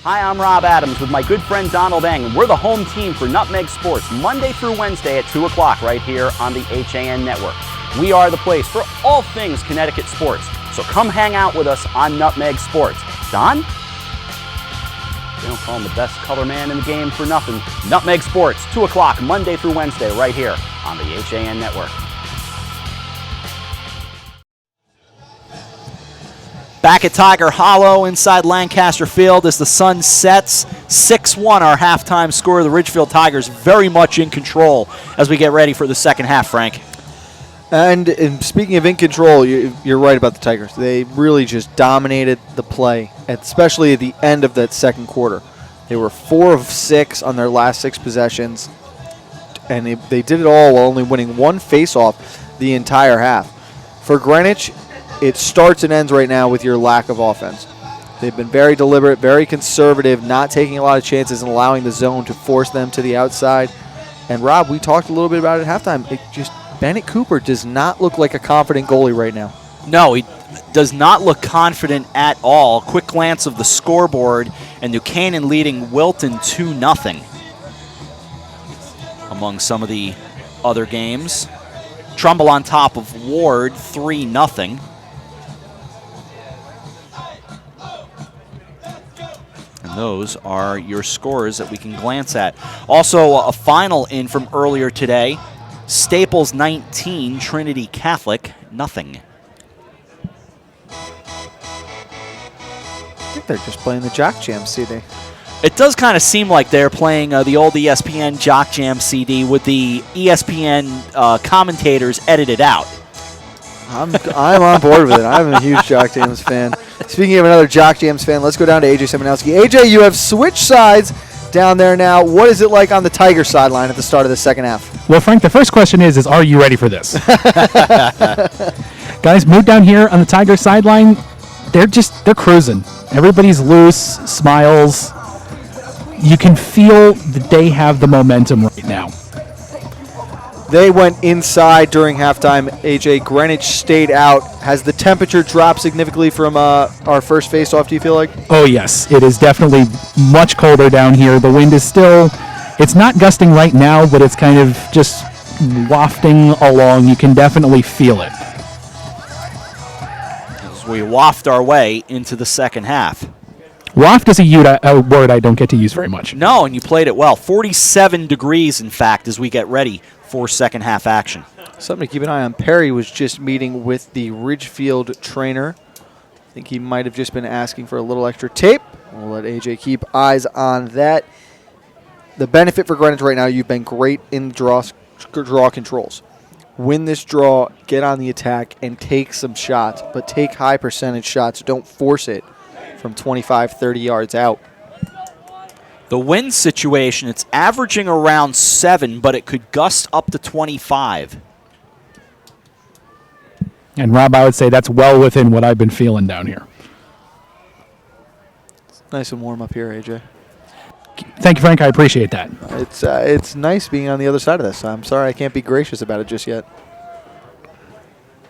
Hi, I'm Rob Adams with my good friend Donald Eng, and we're the home team for Nutmeg Sports, Monday through Wednesday at 2 o'clock right here on the HAN Network. We are the place for all things Connecticut sports, so come hang out with us on Nutmeg Sports. Don? They don't call him the best color man in the game for nothing. Nutmeg Sports, 2 o'clock, Monday through Wednesday, right here on the HAN Network. Back at Tiger Hollow inside Lancaster Field as the sun sets. 6-1 our halftime score. The Ridgefield Tigers very much in control as we get ready for the second half, Frank. And speaking of in control, you're right about the Tigers. They really just dominated the play, especially at the end of that second quarter. They were 4 of 6 on their last 6 possessions, and they did it all while only winning 1 faceoff the entire half. For Greenwich, it starts and ends right now with your lack of offense. They've been very deliberate, very conservative, not taking a lot of chances and allowing the zone to force them to the outside. And Rob, we talked a little bit about it at halftime. Bennett Cooper does not look like a confident goalie right now. No, he does not look confident at all. Quick glance of the scoreboard, and New Canaan leading Wilton 2-0. Among some of the other games, Trumbull on top of Ward 3-0. And those are your scores that we can glance at. Also, a final in from earlier today. Staples 19, Trinity Catholic 0. I think they're just playing the Jock Jam CD. It does kind of seem like they're playing the old ESPN Jock Jam CD with the ESPN commentators edited out. I'm on board with it. I'm a huge Jock Jams fan. Speaking of another Jock Jams fan, let's go down to AJ Seminowski. AJ, you have switched sides down there now. What is it like on the Tiger sideline at the start of the second half? Well, Frank, the first question is are you ready for this? Guys, move down here on the Tiger sideline. They're cruising. Everybody's loose, smiles. You can feel that they have the momentum right now. They went inside during halftime. AJ, Greenwich stayed out. Has the temperature dropped significantly from our first face-off, do you feel like? Oh, yes. It is definitely much colder down here. The wind is still, it's not gusting right now, but it's kind of just wafting along. You can definitely feel it. As we waft our way into the second half. Waft is a word I don't get to use very much. No, and you played it well. 47 degrees, in fact, as we get ready for second half action. Something to keep an eye on. Perry was just meeting with the Ridgefield trainer. I think he might have just been asking for a little extra tape. We'll let AJ keep eyes on that. The benefit for Greenwich right now, you've been great in draw controls. win this draw, get on the attack, and take some shots, but take high percentage shots. Don't force it from 25, 30 yards out. The wind situation, it's averaging around 7, but it could gust up to 25. And Rob, I would say that's well within what I've been feeling down here. It's nice and warm up here, AJ. Thank you, Frank. I appreciate that. It's nice being on the other side of this. I'm sorry I can't be gracious about it just yet.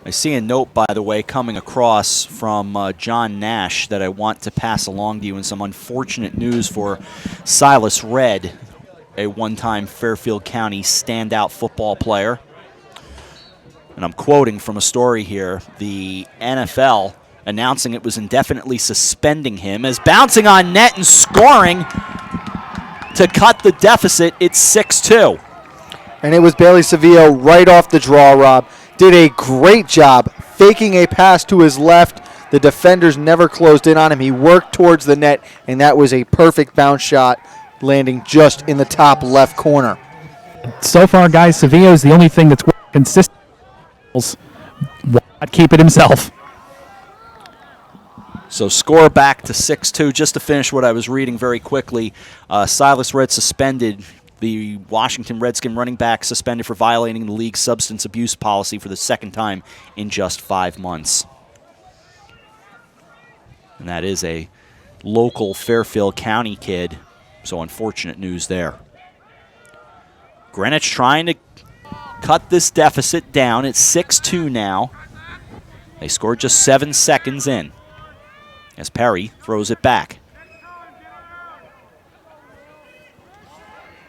I see a note, by the way, coming across from John Nash that I want to pass along to you, and some unfortunate news for Silas Redd, a one-time Fairfield County standout football player. And I'm quoting from a story here, the NFL announcing it was indefinitely suspending him as bouncing on net and scoring to cut the deficit. It's 6-2. And it was Bailey Sevilla right off the draw, Rob. Did a great job faking a pass to his left. The defenders never closed in on him. He worked towards the net, and that was a perfect bounce shot, landing just in the top left corner. So far, guys, Sevilla is the only thing that's consistent. Why not keep it himself? So score back to 6-2. Just to finish what I was reading very quickly, Silas Redd suspended. The Washington Redskin running back suspended for violating the league's substance abuse policy for the second time in just 5 months. And that is a local Fairfield County kid, so unfortunate news there. Greenwich trying to cut this deficit down. It's 6-2 now. They scored just 7 seconds in as Perry throws it back.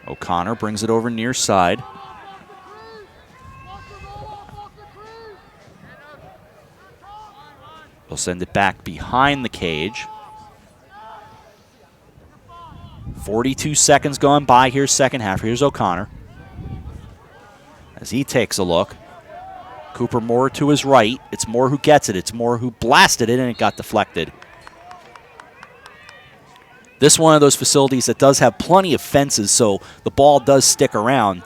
O'Connor brings it over near side. They'll send it back behind the cage. 42 seconds gone by here, second half. Here's O'Connor as he takes a look. Cooper Moore to his right. It's Moore who gets it. It's Moore who blasted it, and it got deflected. This is one of those facilities that does have plenty of fences, so the ball does stick around.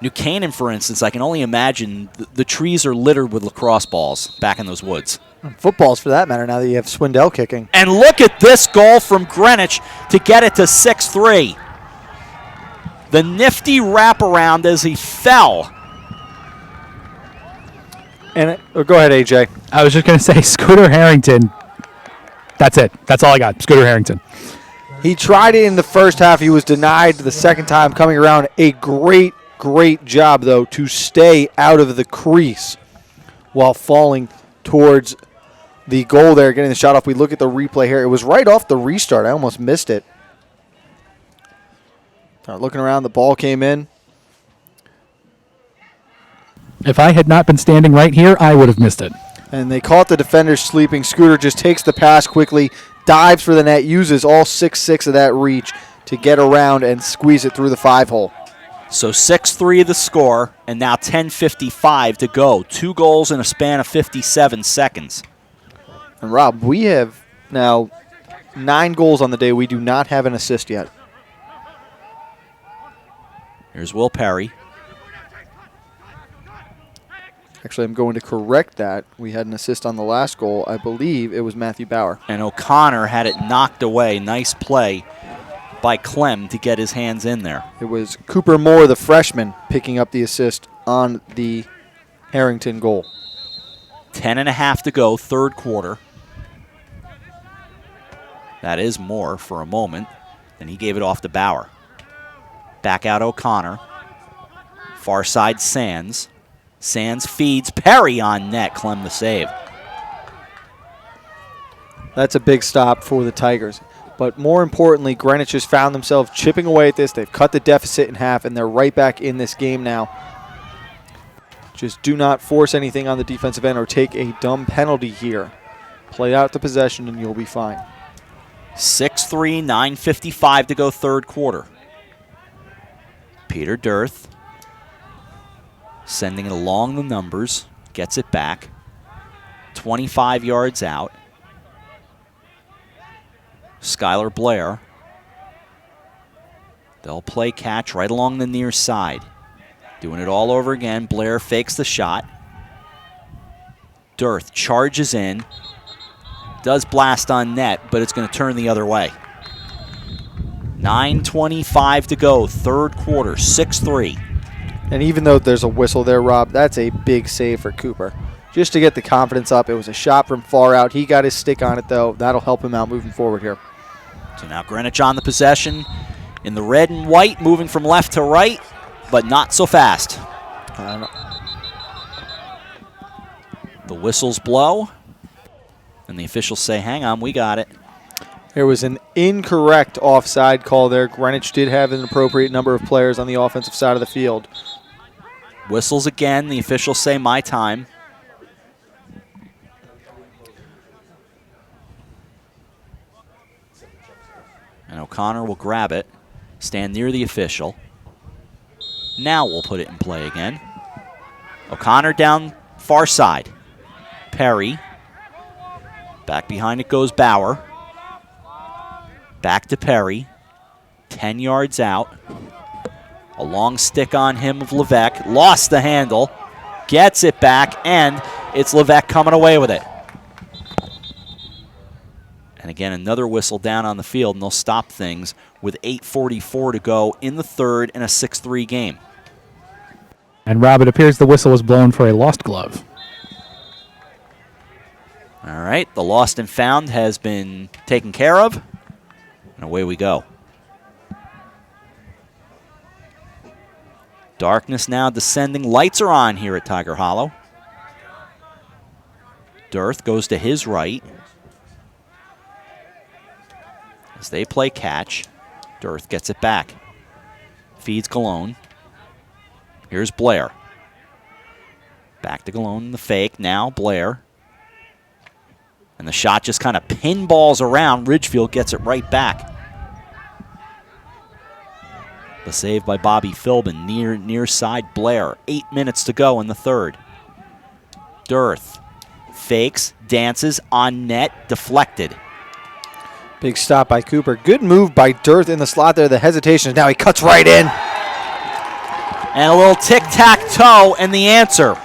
New Canaan, for instance, I can only imagine the trees are littered with lacrosse balls back in those woods. Footballs, for that matter, now that you have Swindell kicking. And look at this goal from Greenwich to get it to 6-3. The nifty wraparound as he fell. And go ahead, AJ. I was just going to say, Scooter Harrington. That's it. That's all I got. Scooter Harrington. He tried it in the first half. He was denied the second time coming around. A great, great job, though, to stay out of the crease while falling towards the goal there, getting the shot off. We look at the replay here. It was right off the restart. I almost missed it. Looking around, the ball came in. If I had not been standing right here, I would have missed it. And they caught the defenders sleeping. Scooter just takes the pass quickly, dives for the net, uses all 6'6" of that reach to get around and squeeze it through the 5-hole. So 6-3 the score, and now 10:55 to go. 2 goals in a span of 57 seconds. And Rob, we have now 9 goals on the day. We do not have an assist yet. Here's Will Perry. Actually, I'm going to correct that. We had an assist on the last goal. I believe it was Matthew Bauer. And O'Connor had it knocked away. Nice play by Clem to get his hands in there. It was Cooper Moore, the freshman, picking up the assist on the Harrington goal. 10:30 to go, third quarter. That is Moore for a moment. Then he gave it off to Bauer. Back out O'Connor. Far side Sands. Sands feeds Perry on net. Clem the save. That's a big stop for the Tigers. But more importantly, Greenwich has found themselves chipping away at this. They've cut the deficit in half, and they're right back in this game now. Just do not force anything on the defensive end or take a dumb penalty here. Play out the possession, and you'll be fine. 6-3, 9:55 to go, third quarter. Peter Dirth sending it along the numbers, gets it back. 25 yards out. Skylar Blair. They'll play catch right along the near side. Doing it all over again. Blair fakes the shot. Dearth charges in. Does blast on net, but it's going to turn the other way. 9:25 to go, third quarter, 6-3. And even though there's a whistle there, Rob, that's a big save for Cooper. Just to get the confidence up. It was a shot from far out. He got his stick on it, though. That'll help him out moving forward here. So now Greenwich on the possession in the red and white, moving from left to right, but not so fast. The whistles blow, and the officials say, hang on, we got it. There was an incorrect offside call there. Greenwich did have an appropriate number of players on the offensive side of the field. Whistles again. The officials say my time. And O'Connor will grab it, stand near the official. Now we'll put it in play again. O'Connor down far side. Perry. Back behind it goes Bauer. Back to Perry. 10 yards out. A long stick on him of Levesque. Lost the handle. Gets it back, and it's Levesque coming away with it. And again, another whistle down on the field, and they'll stop things with 8:44 to go in the third in a 6-3 game. And Rob, it appears the whistle was blown for a lost glove. All right, the lost and found has been taken care of, and away we go. Darkness now descending. Lights are on here at Tiger Hollow. Dearth goes to his right. As they play catch, Dearth gets it back. Feeds Galone. Here's Blair. Back to Galone in the fake. Now Blair. And the shot just kind of pinballs around. Ridgefield gets it right back. The save by Bobby Philbin near side Blair. 8 minutes to go in the third. Dearth fakes, dances, on net, deflected. Big stop by Cooper. Good move by Dearth in the slot there. The hesitation. Now he cuts right in. And a little tic-tac-toe, and the answer,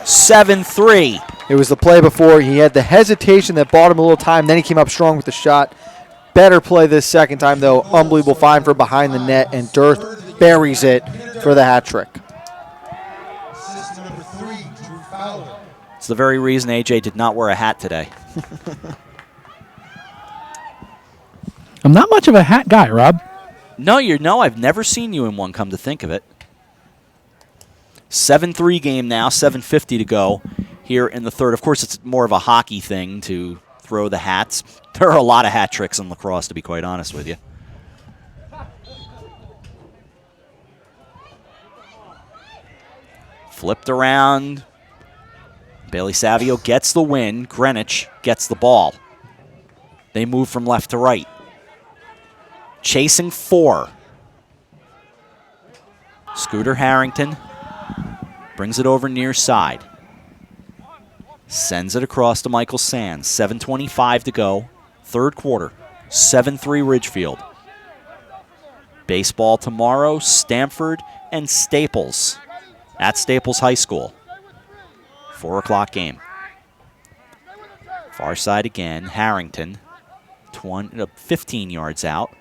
7-3. It was the play before. He had the hesitation that bought him a little time. Then he came up strong with the shot. Better play this second time, though. Unbelievable find for behind the net, and Dearth buries it for the hat trick. It's the very reason AJ did not wear a hat today. I'm not much of a hat guy, Rob. No, I've never seen you in one, come to think of it. 7-3 game now, 7:50 to go here in the third. Of course, it's more of a hockey thing to throw the hats. There are a lot of hat tricks in lacrosse, to be quite honest with you. Flipped around. Bailey Savio gets the win. Greenwich gets the ball. They move from left to right. Chasing 4. Scooter Harrington brings it over near side. Sends it across to Michael Sands. 7:25 to go. Third quarter. 7-3 Ridgefield. Baseball tomorrow, Stamford and Staples at Staples High School. 4 o'clock game. Far side again. Harrington. 15 yards out.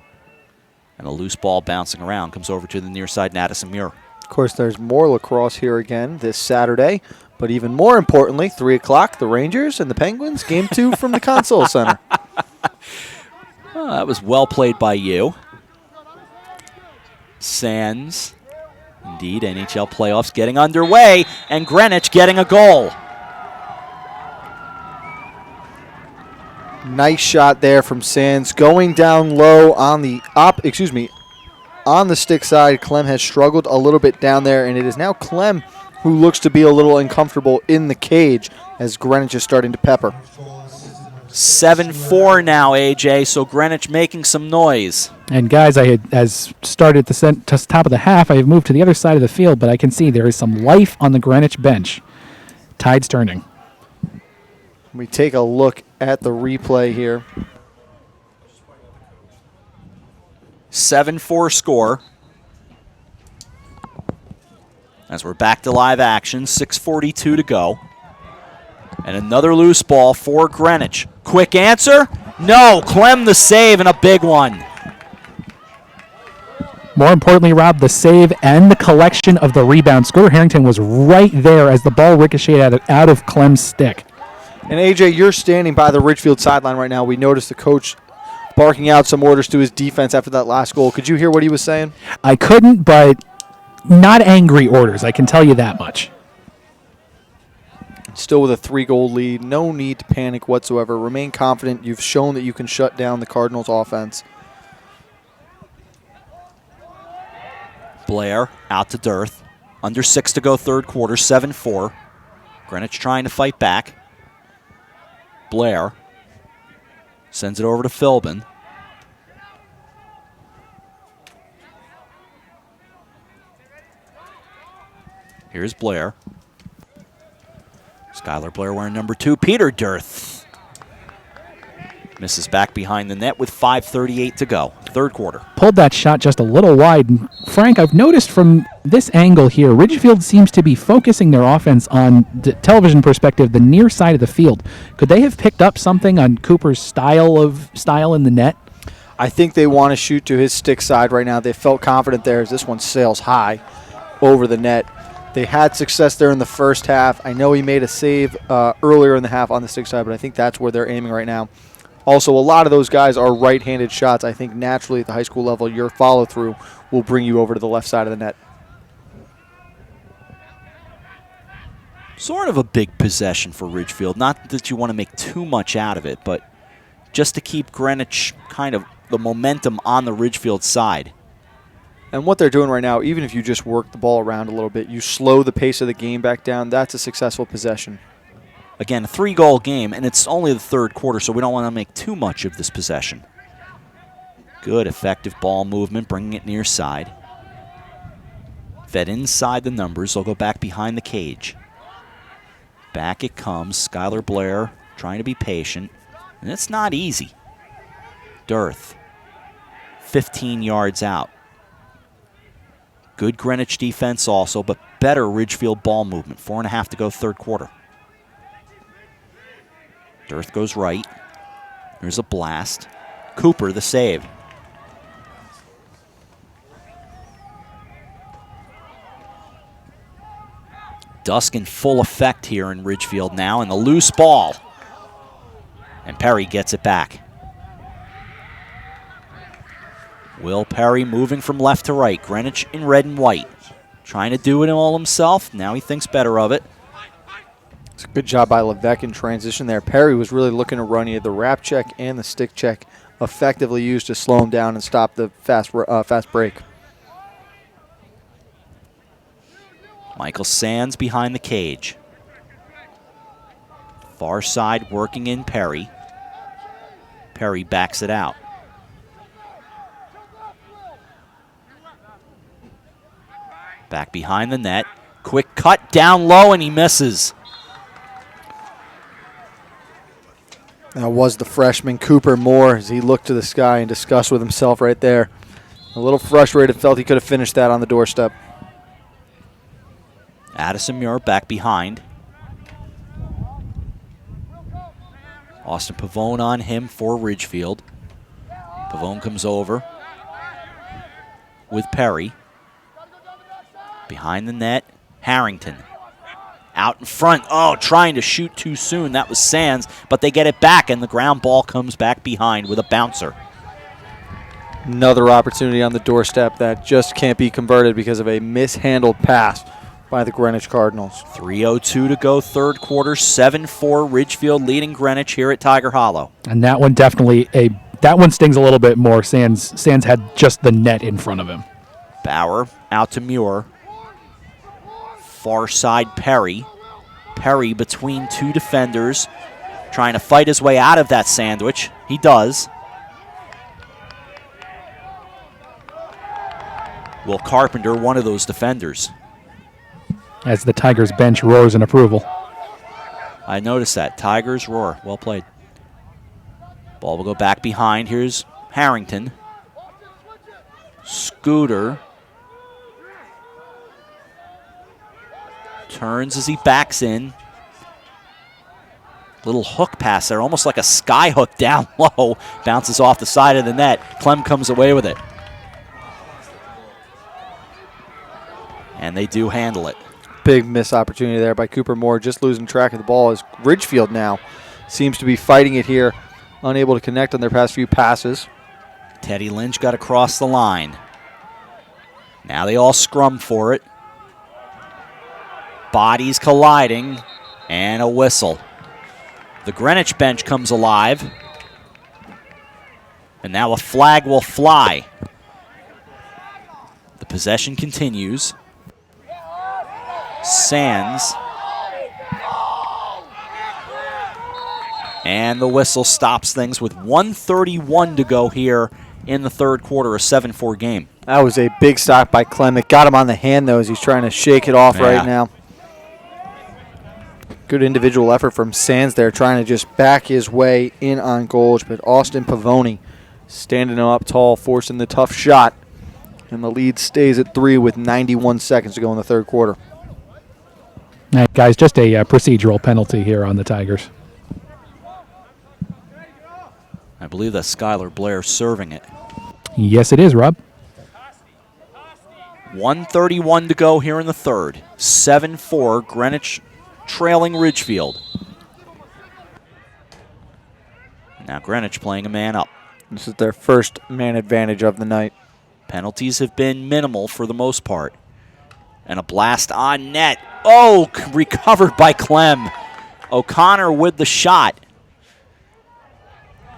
And a loose ball bouncing around comes over to the near side, and Addison Muir. Of course, there's more lacrosse here again this Saturday. But even more importantly, 3 o'clock, the Rangers and the Penguins, Game 2 from the Console Center. Oh, that was well played by you. Sands, indeed, NHL playoffs getting underway, and Greenwich getting a goal. Nice shot there from Sands. Going down low on the on the stick side. Clem has struggled a little bit down there, and it is now Clem who looks to be a little uncomfortable in the cage as Greenwich is starting to pepper. 7-4 now, AJ, so Greenwich making some noise. And guys, as started at the top of the half, I have moved to the other side of the field, but I can see there is some life on the Greenwich bench. Tide's turning. We take a look at the replay here. 7-4 score. As we're back to live action, 6:42 to go. And another loose ball for Greenwich. Quick answer? No, Clem the save and a big one. More importantly, Rob, the save and the collection of the rebound. Scooter Harrington was right there as the ball ricocheted out of Clem's stick. And AJ, you're standing by the Ridgefield sideline right now. We noticed the coach barking out some orders to his defense after that last goal. Could you hear what he was saying? I couldn't, but not angry orders, I can tell you that much. Still with a 3-goal lead. No need to panic whatsoever. Remain confident. You've shown that you can shut down the Cardinals' offense. Blair out to Dearth. Under 6 to go third quarter, 7-4. Greenwich trying to fight back. Blair sends it over to Philbin. Here's Blair. Skylar Blair wearing number 2. Peter Dearth misses back behind the net with 5:38 to go. Third quarter. Pulled that shot just a little wide. Frank, I've noticed from this angle here, Ridgefield seems to be focusing their offense on the television perspective, the near side of the field. Could they have picked up something on Cooper's style in the net? I think they want to shoot to his stick side right now. They felt confident there as this one sails high over the net. They had success there in the first half. I know he made a save earlier in the half on the stick side, but I think that's where they're aiming right now. Also, a lot of those guys are right-handed shots. I think naturally at the high school level, your follow-through will bring you over to the left side of the net. Sort of a big possession for Ridgefield. Not that you want to make too much out of it, but just to keep Greenwich kind of the momentum on the Ridgefield side. And what they're doing right now, even if you just work the ball around a little bit, you slow the pace of the game back down, that's a successful possession. Again, a 3-goal game, and it's only the third quarter, so we don't want to make too much of this possession. Good, effective ball movement, bringing it near side. Fed inside the numbers. They'll go back behind the cage. Back it comes. Skylar Blair trying to be patient, and it's not easy. Dearth, 15 yards out. Good Greenwich defense also, but better Ridgefield ball movement. 4.5 to go third quarter. Dearth goes right. There's a blast. Cooper, the save. Dusk in full effect here in Ridgefield now, and the loose ball. And Perry gets it back. Will Perry moving from left to right. Greenwich in red and white. Trying to do it all himself. Now he thinks better of it. It's a good job by Levesque in transition there. Perry was really looking to run. He had the wrap check and the stick check effectively used to slow him down and stop the fast break. Michael Sands behind the cage. Far side working in Perry. Perry backs it out. Back behind the net. Quick cut down low, and he misses. That was the freshman Cooper Moore as he looked to the sky and discussed with himself right there. A little frustrated, felt he could have finished that on the doorstep. Addison Muir back behind. Austin Pavone on him for Ridgefield. Pavone comes over with Perry. Behind the net, Harrington. Out in front, trying to shoot too soon. That was Sands, but they get it back, and the ground ball comes back behind with a bouncer. Another opportunity on the doorstep that just can't be converted because of a mishandled pass by the Greenwich Cardinals. 3:02 to go third quarter, 7-4 Ridgefield leading Greenwich here at Tiger Hollow. And that one definitely, that one stings a little bit more. Sands had just the net in front of him. Bauer out to Muir. Far side Perry. Perry between two defenders, trying to fight his way out of that sandwich. He does. Will Carpenter, one of those defenders. As the Tigers bench roars in approval. I noticed that. Tigers roar. Well played. Ball will go back behind. Here's Harrington. Scooter. Turns as he backs in. Little hook pass there, almost like a sky hook down low. Bounces off the side of the net. Clem comes away with it. And they do handle it. Big missed opportunity there by Cooper Moore, just losing track of the ball as Ridgefield now seems to be fighting it here, unable to connect on their past few passes. Teddy Lynch got across the line. Now they all scrum for it. Bodies colliding, and a whistle. The Greenwich bench comes alive, and now a flag will fly. The possession continues. Sands. And the whistle stops things with 1:31 to go here in the third quarter, a 7-4 game. That was a big stop by Clem. It got him on the hand, though, as he's trying to shake it off right now. Good individual effort from Sands there, trying to just back his way in on goals. But Austin Pavoni standing up tall, forcing the tough shot. And the lead stays at 3 with 91 seconds to go in the third quarter. All right, guys, just a procedural penalty here on the Tigers. I believe that's Skylar Blair serving it. Yes, it is, Rob. 1:31 to go here in the third. 7-4, Greenwich trailing Ridgefield. Now Greenwich playing a man up. This is their first man advantage of the night. Penalties have been minimal for the most part. And a blast on net. Oh, recovered by Clem. O'Connor with the shot.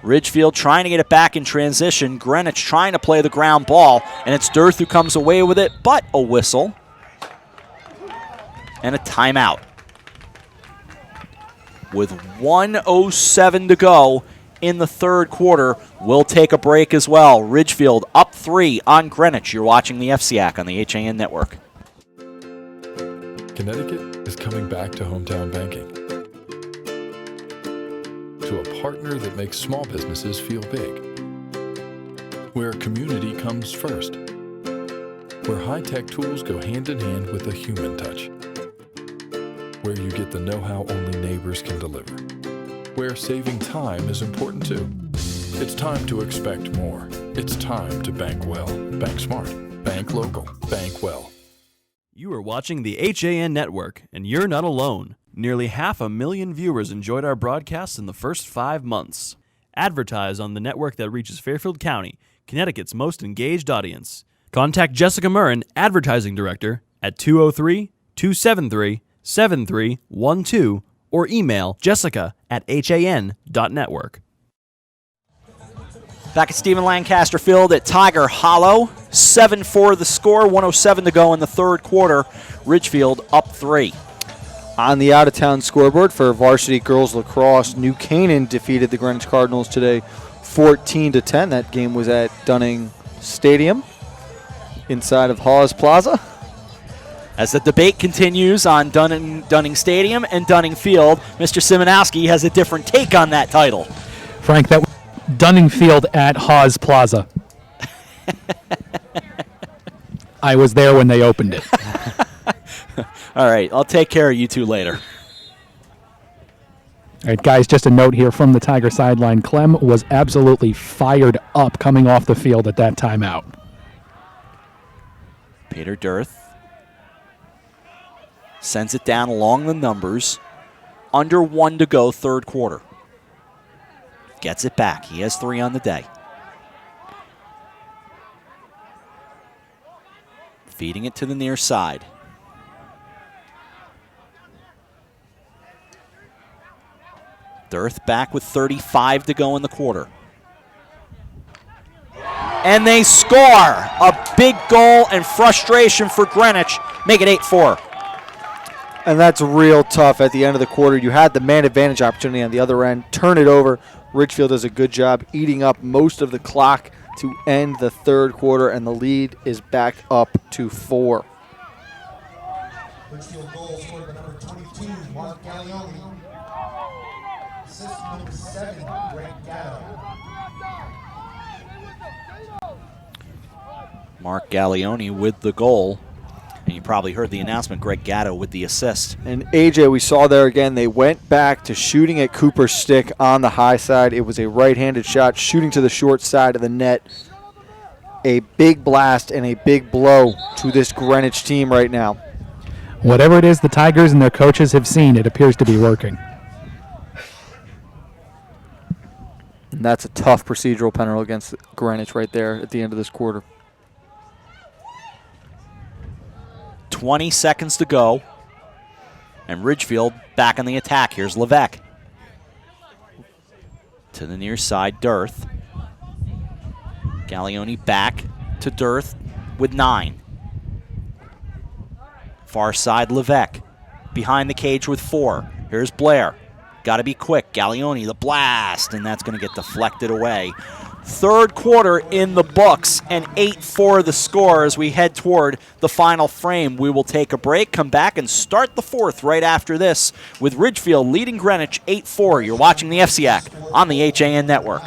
Ridgefield trying to get it back in transition. Greenwich trying to play the ground ball. And it's Dirth who comes away with it, but a whistle. And a timeout. With 1:07 to go in the third quarter, we'll take a break as well. Ridgefield up 3 on Greenwich. You're watching the FCAC on the HAN Network. Connecticut is coming back to hometown banking. To a partner that makes small businesses feel big. Where community comes first. Where high-tech tools go hand in hand with a human touch. Where you get the know-how only neighbors can deliver. Where saving time is important too. It's time to expect more. It's time to bank well. Bank smart. Bank local. Bank well. You are watching the HAN Network, and you're not alone. Nearly 500,000 viewers enjoyed our broadcasts in the first 5 months. Advertise on the network that reaches Fairfield County, Connecticut's most engaged audience. Contact Jessica Murrin, Advertising Director, at 203-273-7312 or email jessica@han.network. Back at Stephen Lancaster Field at Tiger Hollow. 7-4 the score, 1:07 to go in the third quarter. Ridgefield up 3. On the out-of-town scoreboard for varsity girls lacrosse, New Canaan defeated the Greenwich Cardinals today 14-10. That game was at Dunning Stadium inside of Hawes Plaza. As the debate continues on Dunning Stadium and Dunning Field, Mr. Simonowski has a different take on that title. Frank, that was Dunning Field at Hawes Plaza. I was there when they opened it. All right, I'll take care of you two later. All right, guys, just a note here from the Tiger sideline. Clem was absolutely fired up coming off the field at that timeout. Peter Dirth sends it down along the numbers. Under 1 to go, third quarter. Gets it back. He has 3 on the day. Feeding it to the near side. Dirth back with 35 to go in the quarter. And they score! A big goal and frustration for Greenwich. Make it 8-4. And that's real tough at the end of the quarter. You had the man advantage opportunity on the other end. Turn it over. Ridgefield does a good job eating up most of the clock to end the third quarter, and the lead is back up to 4. Ridgefield goal scored by number 22, Mark Gallioni. Assist number 7, Greg Gatto. Mark Gallioni with the goal. And you probably heard the announcement, Greg Gatto with the assist. And AJ, we saw there again, they went back to shooting at Cooper's stick on the high side. It was a right-handed shot, shooting to the short side of the net. A big blast and a big blow to this Greenwich team right now. Whatever it is the Tigers and their coaches have seen, it appears to be working. And that's a tough procedural penalty against Greenwich right there at the end of this quarter. 20 seconds to go. And Ridgefield back on the attack. Here's Levesque. To the near side, Dearth. Gallioni back to Dearth with 9. Far side, Levesque. Behind the cage with 4. Here's Blair. Got to be quick. Gallioni, the blast, and that's going to get deflected away. Third quarter in the books, and 8-4 the score as we head toward the final frame. We will take a break, come back, and start the fourth right after this with Ridgefield leading Greenwich 8-4. You're watching the FCAC on the HAN Network.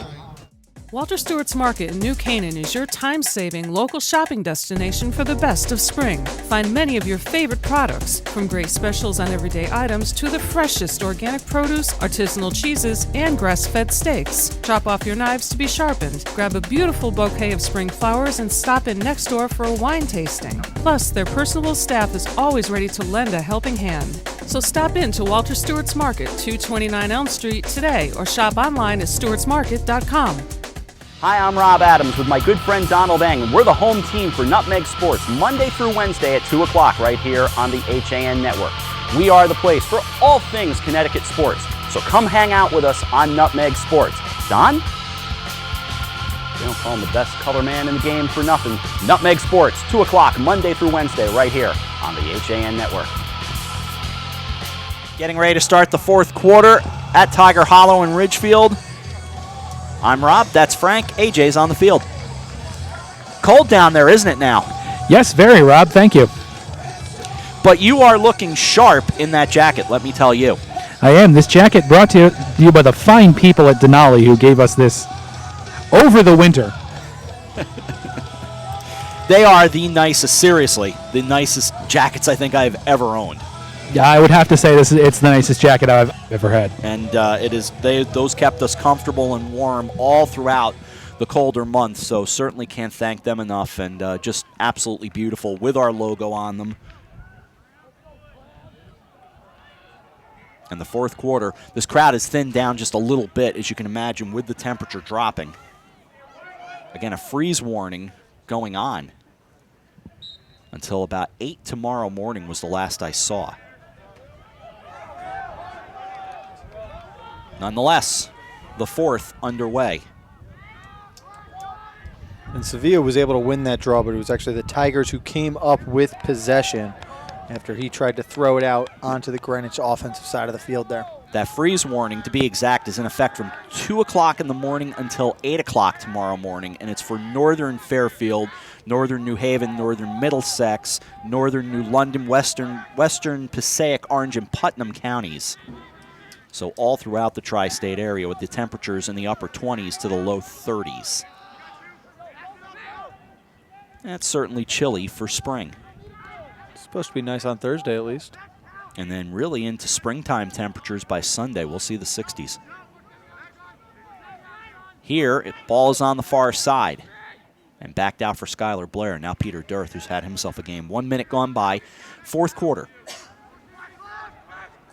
Walter Stewart's Market in New Canaan is your time-saving local shopping destination for the best of spring. Find many of your favorite products, from great specials on everyday items to the freshest organic produce, artisanal cheeses, and grass-fed steaks. Chop off your knives to be sharpened, grab a beautiful bouquet of spring flowers, and stop in next door for a wine tasting. Plus, their personable staff is always ready to lend a helping hand. So stop in to Walter Stewart's Market, 229 Elm Street today, or shop online at stewartsmarket.com. Hi, I'm Rob Adams with my good friend Donald Eng, and we're the home team for Nutmeg Sports Monday through Wednesday at 2 o'clock right here on the HAN Network. We are the place for all things Connecticut sports, so come hang out with us on Nutmeg Sports. Don? They don't call him the best color man in the game for nothing. Nutmeg Sports, 2 o'clock Monday through Wednesday right here on the HAN Network. Getting ready to start the fourth quarter at Tiger Hollow in Ridgefield. I'm Rob, that's Frank, AJ's on the field. Cold down there, isn't it now? Yes, very, Rob, thank you. But you are looking sharp in that jacket, let me tell you. I am. This jacket brought to you by the fine people at Denali who gave us this over the winter. They are the nicest, seriously, the nicest jackets I think I've ever owned. Yeah, I would have to say it's the nicest jacket I've ever had. And those kept us comfortable and warm all throughout the colder months, so certainly can't thank them enough, and just absolutely beautiful with our logo on them. And the fourth quarter, this crowd is thinned down just a little bit, as you can imagine, with the temperature dropping. Again, a freeze warning going on until about 8 tomorrow morning was the last I saw. Nonetheless, the fourth underway. And Sevilla was able to win that draw, but it was actually the Tigers who came up with possession after he tried to throw it out onto the Greenwich offensive side of the field there. That freeze warning, to be exact, is in effect from 2 o'clock in the morning until 8 o'clock tomorrow morning, and it's for northern Fairfield, northern New Haven, northern Middlesex, northern New London, western Passaic, Orange, and Putnam counties. So all throughout the tri-state area with the temperatures in the upper 20s to the low 30s. That's certainly chilly for spring. It's supposed to be nice on Thursday at least. And then really into springtime temperatures by Sunday. We'll see the 60s. Here, ball is on the far side. And backed out for Skylar Blair. Now Peter Dearth, who's had himself a game. 1 minute gone by. Fourth quarter.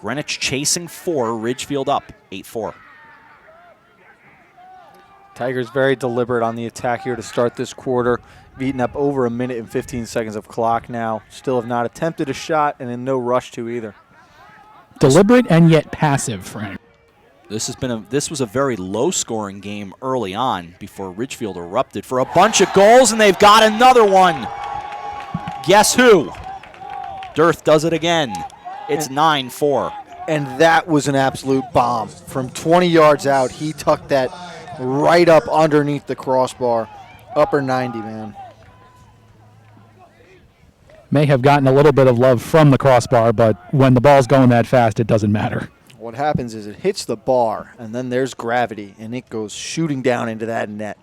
Greenwich chasing 4, Ridgefield up 8-4. Tigers very deliberate on the attack here to start this quarter. Beaten up over a minute and 15 seconds of clock now. Still have not attempted a shot and in no rush to either. Deliberate and yet passive, Frank. This was a very low-scoring game early on before Ridgefield erupted for a bunch of goals, and they've got another one. Guess who? Dearth does it again. It's 9-4. And that was an absolute bomb. From 20 yards out, he tucked that right up underneath the crossbar. Upper 90, man. May have gotten a little bit of love from the crossbar, but when the ball's going that fast, it doesn't matter. What happens is it hits the bar, and then there's gravity, and it goes shooting down into that net.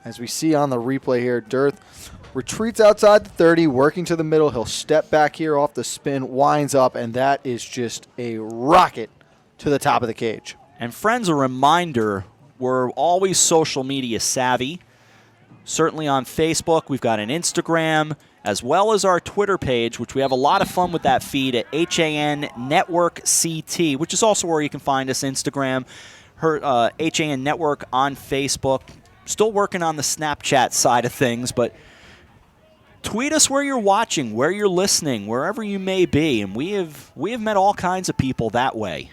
As we see on the replay here, Dearth retreats outside the 30, working to the middle. He'll step back here off the spin, winds up, and that is just a rocket to the top of the cage. And friends, a reminder, we're always social media savvy. Certainly on Facebook, we've got an Instagram, as well as our Twitter page, which we have a lot of fun with that feed at HAN Network CT, which is also where you can find us, Instagram, HAN Network on Facebook. Still working on the Snapchat side of things, but tweet us where you're watching, where you're listening, wherever you may be, and we have met all kinds of people that way.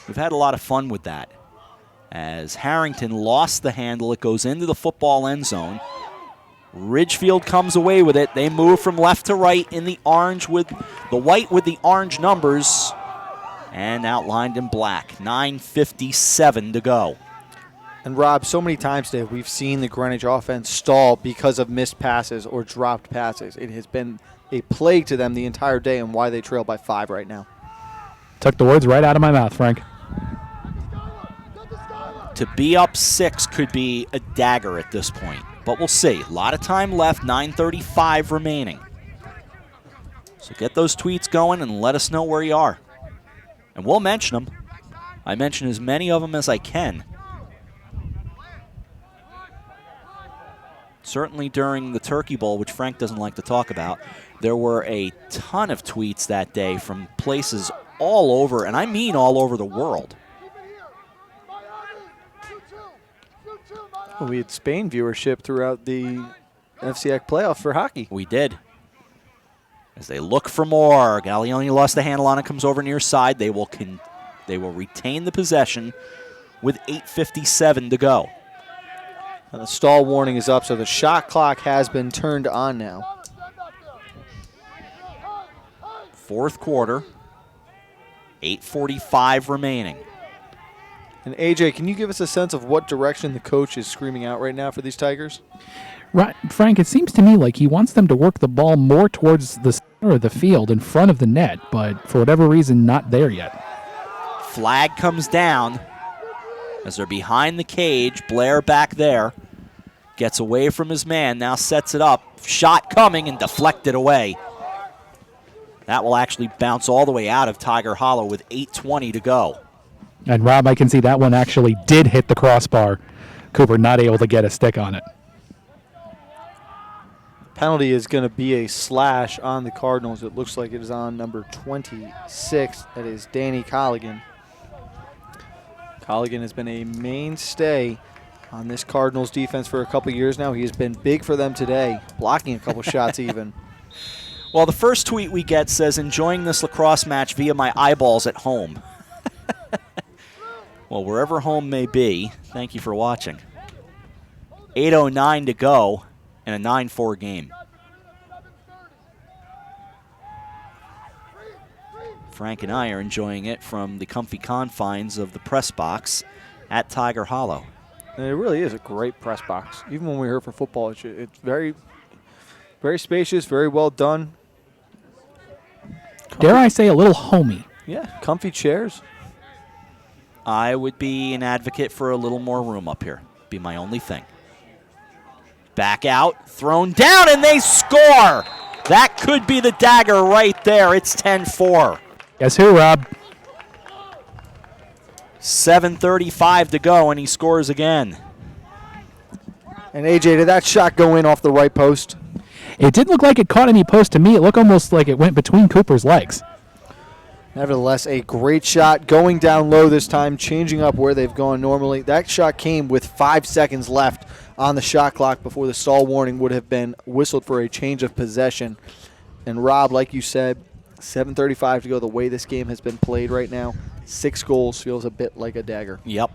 We've had a lot of fun with that. As Harrington lost the handle, it goes into the football end zone. Ridgefield comes away with it. They move from left to right in the orange with the white with the orange numbers and outlined in black. 9:57 to go. And Rob, so many times today we've seen the Greenwich offense stall because of missed passes or dropped passes. It has been a plague to them the entire day and why they trail by 5 right now. Took the words right out of my mouth, Frank. To be up 6 could be a dagger at this point, but we'll see. A lot of time left, 9:35 remaining. So get those tweets going and let us know where you are. And we'll mention them. I mention as many of them as I can. Certainly during the Turkey Bowl, which Frank doesn't like to talk about, there were a ton of tweets that day from places all over, and I mean all over the world. Well, we had Spain viewership throughout the FCAC playoff for hockey. We did. As they look for more, Gallioni lost the handle on it, comes over near side. They will retain the possession with 8:57 to go. And the stall warning is up, so the shot clock has been turned on now. Fourth quarter, 8:45 remaining. And AJ, can you give us a sense of what direction the coach is screaming out right now for these Tigers? Right, Frank, it seems to me like he wants them to work the ball more towards the center of the field in front of the net, but for whatever reason, not there yet. Flag comes down as they're behind the cage. Blair back there. Gets away from his man, now sets it up. Shot coming and deflected away. That will actually bounce all the way out of Tiger Hollow with 8:20 to go. And Rob, I can see that one actually did hit the crossbar. Cooper not able to get a stick on it. Penalty is going to be a slash on the Cardinals. It looks like it is on number 26. That is Danny Colligan. Colligan has been a mainstay on this Cardinals defense for a couple years now. He has been big for them today, blocking a couple shots even. Well, the first tweet we get says, enjoying this lacrosse match via my eyeballs at home. Well, wherever home may be, thank you for watching. 8:09 to go in a 9-4 game. Frank and I are enjoying it from the comfy confines of the press box at Tiger Hollow. And it really is a great press box. Even when we're here for football, it's very, very spacious, very well done. Dare I say a little homey. Yeah, comfy chairs. I would be an advocate for a little more room up here. Be my only thing. Back out, thrown down, and they score! That could be the dagger right there. It's 10-4. Guess who, Rob? 7:35 to go, and he scores again. And AJ, did that shot go in off the right post? It didn't look like it caught any post to me. It looked almost like it went between Cooper's legs. Nevertheless, a great shot going down low this time, changing up where they've gone normally. That shot came with 5 seconds left on the shot clock before the stall warning would have been whistled for a change of possession. And Rob, like you said, 7:35 to go. The way this game has been played right now, 6 goals feels a bit like a dagger. Yep.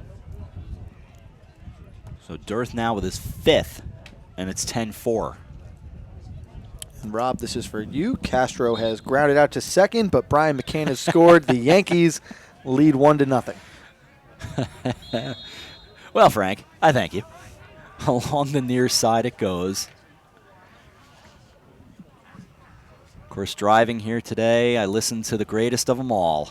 So Dearth now with his 5th, and it's 10-4. And Rob, this is for you. Castro has grounded out to second, but Brian McCann has scored. The Yankees lead 1-0. Well, Frank, I thank you. Along the near side it goes. Of course, driving here today, I listened to the greatest of them all.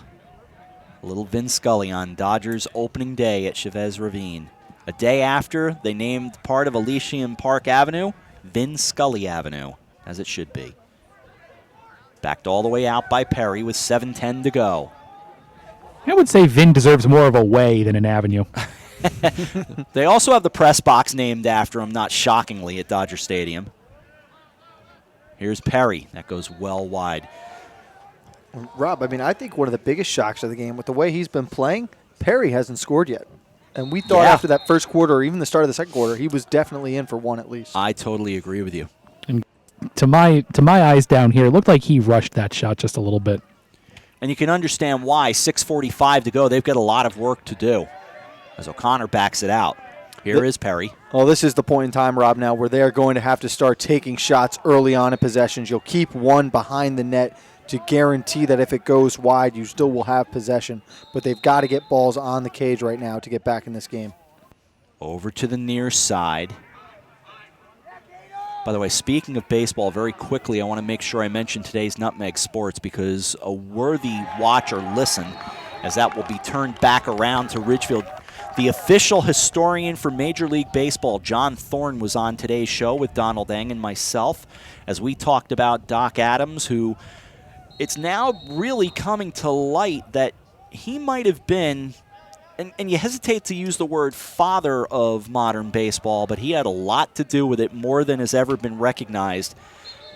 A little Vin Scully on Dodgers opening day at Chavez Ravine. A day after, they named part of Elysian Park Avenue Vin Scully Avenue, as it should be. Backed all the way out by Perry with 7:10 to go. I would say Vin deserves more of a way than an avenue. They also have the press box named after him, not shockingly, at Dodger Stadium. Here's Perry. That goes well wide. Rob, I mean, I think one of the biggest shocks of the game, with the way he's been playing, Perry hasn't scored yet. And we thought after that first quarter, or even the start of the second quarter, he was definitely in for one at least. I totally agree with you. And to my eyes down here, it looked like he rushed that shot just a little bit. And you can understand why. 6:45 to go. They've got a lot of work to do as O'Connor backs it out. Here is Perry. Well, this is the point in time, Rob, now where they're going to have to start taking shots early on in possessions. You'll keep one behind the net to guarantee that if it goes wide, you still will have possession. But they've got to get balls on the cage right now to get back in this game. Over to the near side. By the way, speaking of baseball, very quickly, I want to make sure I mention today's Nutmeg Sports because a worthy watch or listen, as that will be turned back around to Ridgefield. The official historian for Major League Baseball, John Thorne, was on today's show with Donald Eng and myself as we talked about Doc Adams, who it's now really coming to light that he might have been, and you hesitate to use the word father of modern baseball, but he had a lot to do with it, more than has ever been recognized.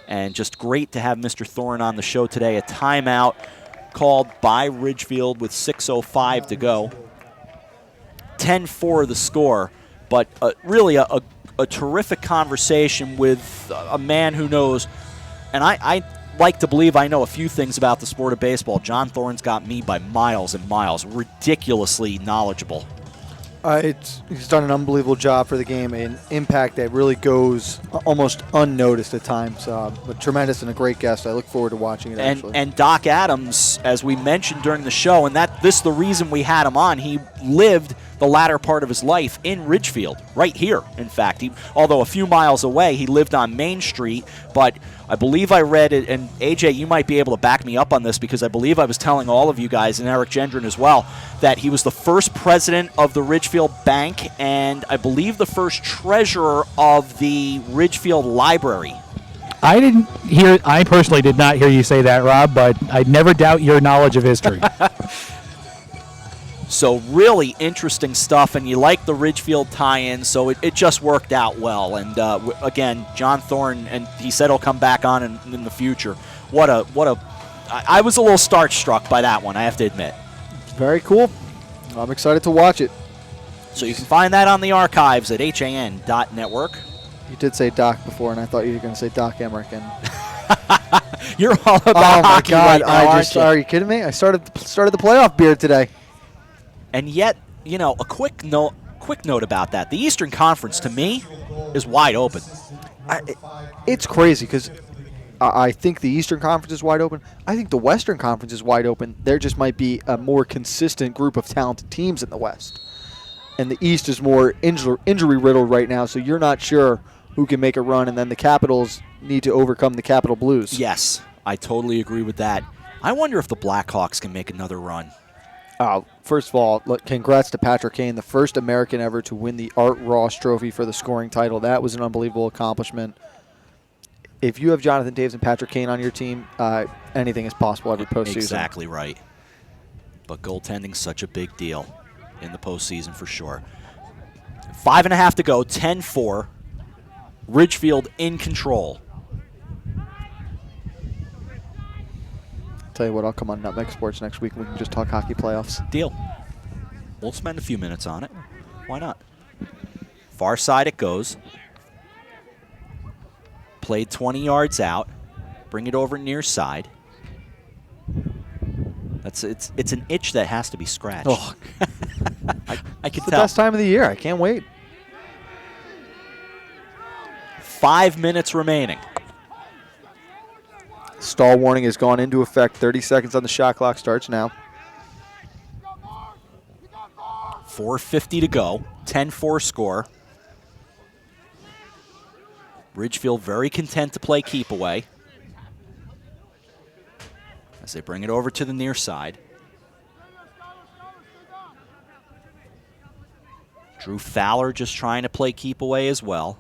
And just great to have Mr. Thorne on the show today. A timeout called by Ridgefield with 6:05 to go. 10-4 the score, but really a terrific conversation with a man who knows, and I like to believe I know a few things about the sport of baseball. John Thorne's got me by miles and miles, ridiculously knowledgeable. He's done an unbelievable job for the game, an impact that really goes almost unnoticed at times. But tremendous and a great guest. I look forward to watching it, actually. And Doc Adams, as we mentioned during the show, and this is the reason we had him on, he lived the latter part of his life in Ridgefield, right here, in fact. Although a few miles away, he lived on Main Street, but I believe I read it, and AJ, you might be able to back me up on this because I believe I was telling all of you guys, and Eric Gendron as well, that he was the first president of the Ridgefield Bank and I believe the first treasurer of the Ridgefield Library. I personally did not hear you say that, Rob, but I'd never doubt your knowledge of history. So really interesting stuff, and you like the Ridgefield tie-in, so it just worked out well. And again, John Thorne, and he said he'll come back on in the future. I was a little starstruck by that one, I have to admit. Very cool. I'm excited to watch it. So you can find that on the archives at han.network. You did say Doc before, and I thought you were going to say Doc Emmerich. And you're all about hockey right now, aren't you? Are you kidding me? I started the playoff beard today. And yet, a quick note about that. The Eastern Conference, to me, is wide open. It's crazy because I think the Eastern Conference is wide open. I think the Western Conference is wide open. There just might be a more consistent group of talented teams in the West. And the East is more injury-riddled right now, so you're not sure who can make a run, and then the Capitals need to overcome the Capital Blues. Yes, I totally agree with that. I wonder if the Blackhawks can make another run. First of all, congrats to Patrick Kane, the first American ever to win the Art Ross Trophy for the scoring title. That was an unbelievable accomplishment. If you have Jonathan Taves and Patrick Kane on your team, anything is possible every postseason. Exactly right. But goaltending's such a big deal in the postseason for sure. 5.5 to go, 10-4. Ridgefield in control. Tell you what, I'll come on Nutmeg Sports next week and we can just talk hockey playoffs. Deal. We'll spend a few minutes on it. Why not? Far side it goes. Played 20 yards out. Bring it over near side. It's an itch that has to be scratched. Oh. I can it's the tell. best time of the year. I can't wait. 5 minutes remaining. Stall warning has gone into effect. 30 seconds on the shot clock. Starts now. 4:50 to go. 10-4 score. Ridgefield very content to play keep away as they bring it over to the near side. Drew Fowler just trying to play keep away as well.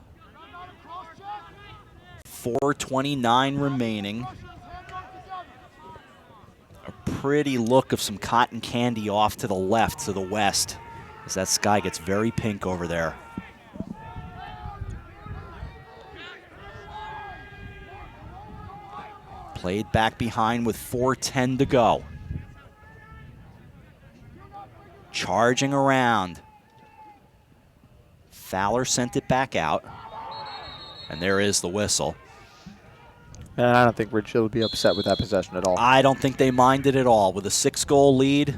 4:29 remaining. A pretty look of some cotton candy off to the left, to the west, as that sky gets very pink over there. Played back behind with 4:10 to go. Charging around. Fowler sent it back out. And there is the whistle. And I don't think Ridgefield would be upset with that possession at all. I don't think they minded at all. With a 6-goal lead,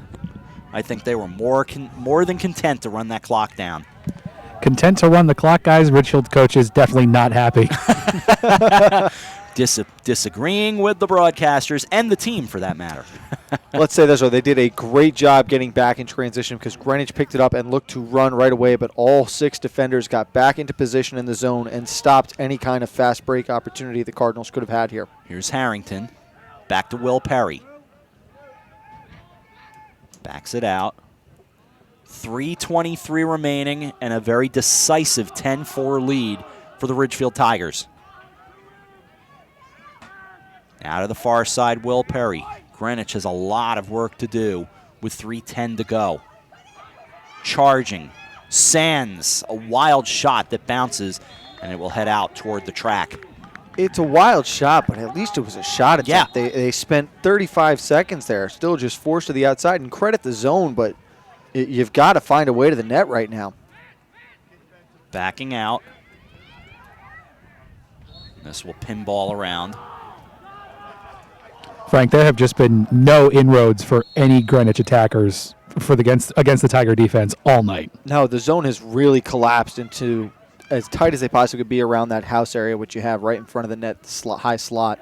I think they were more than content to run that clock down. Content to run the clock, guys. Ridgefield coach is definitely not happy. Disagreeing with the broadcasters and the team, for that matter. Let's say this, though. They did a great job getting back in transition because Greenwich picked it up and looked to run right away, but all 6 defenders got back into position in the zone and stopped any kind of fast break opportunity the Cardinals could have had here. Here's Harrington. Back to Will Perry. Backs it out. 3:23 remaining and a very decisive 10-4 lead for the Ridgefield Tigers. Out of the far side, Will Perry. Greenwich has a lot of work to do with 3:10 to go. Charging. Sands, a wild shot that bounces, and it will head out toward the track. It's a wild shot, but at least it was a shot attempt. Yeah. They spent 35 seconds there, still just forced to the outside, and credit the zone, but you've got to find a way to the net right now. Backing out. This will pinball around. Frank, there have just been no inroads for any Greenwich attackers against the Tiger defense all night. No, the zone has really collapsed into as tight as they possibly could be around that house area, which you have right in front of the net, high slot.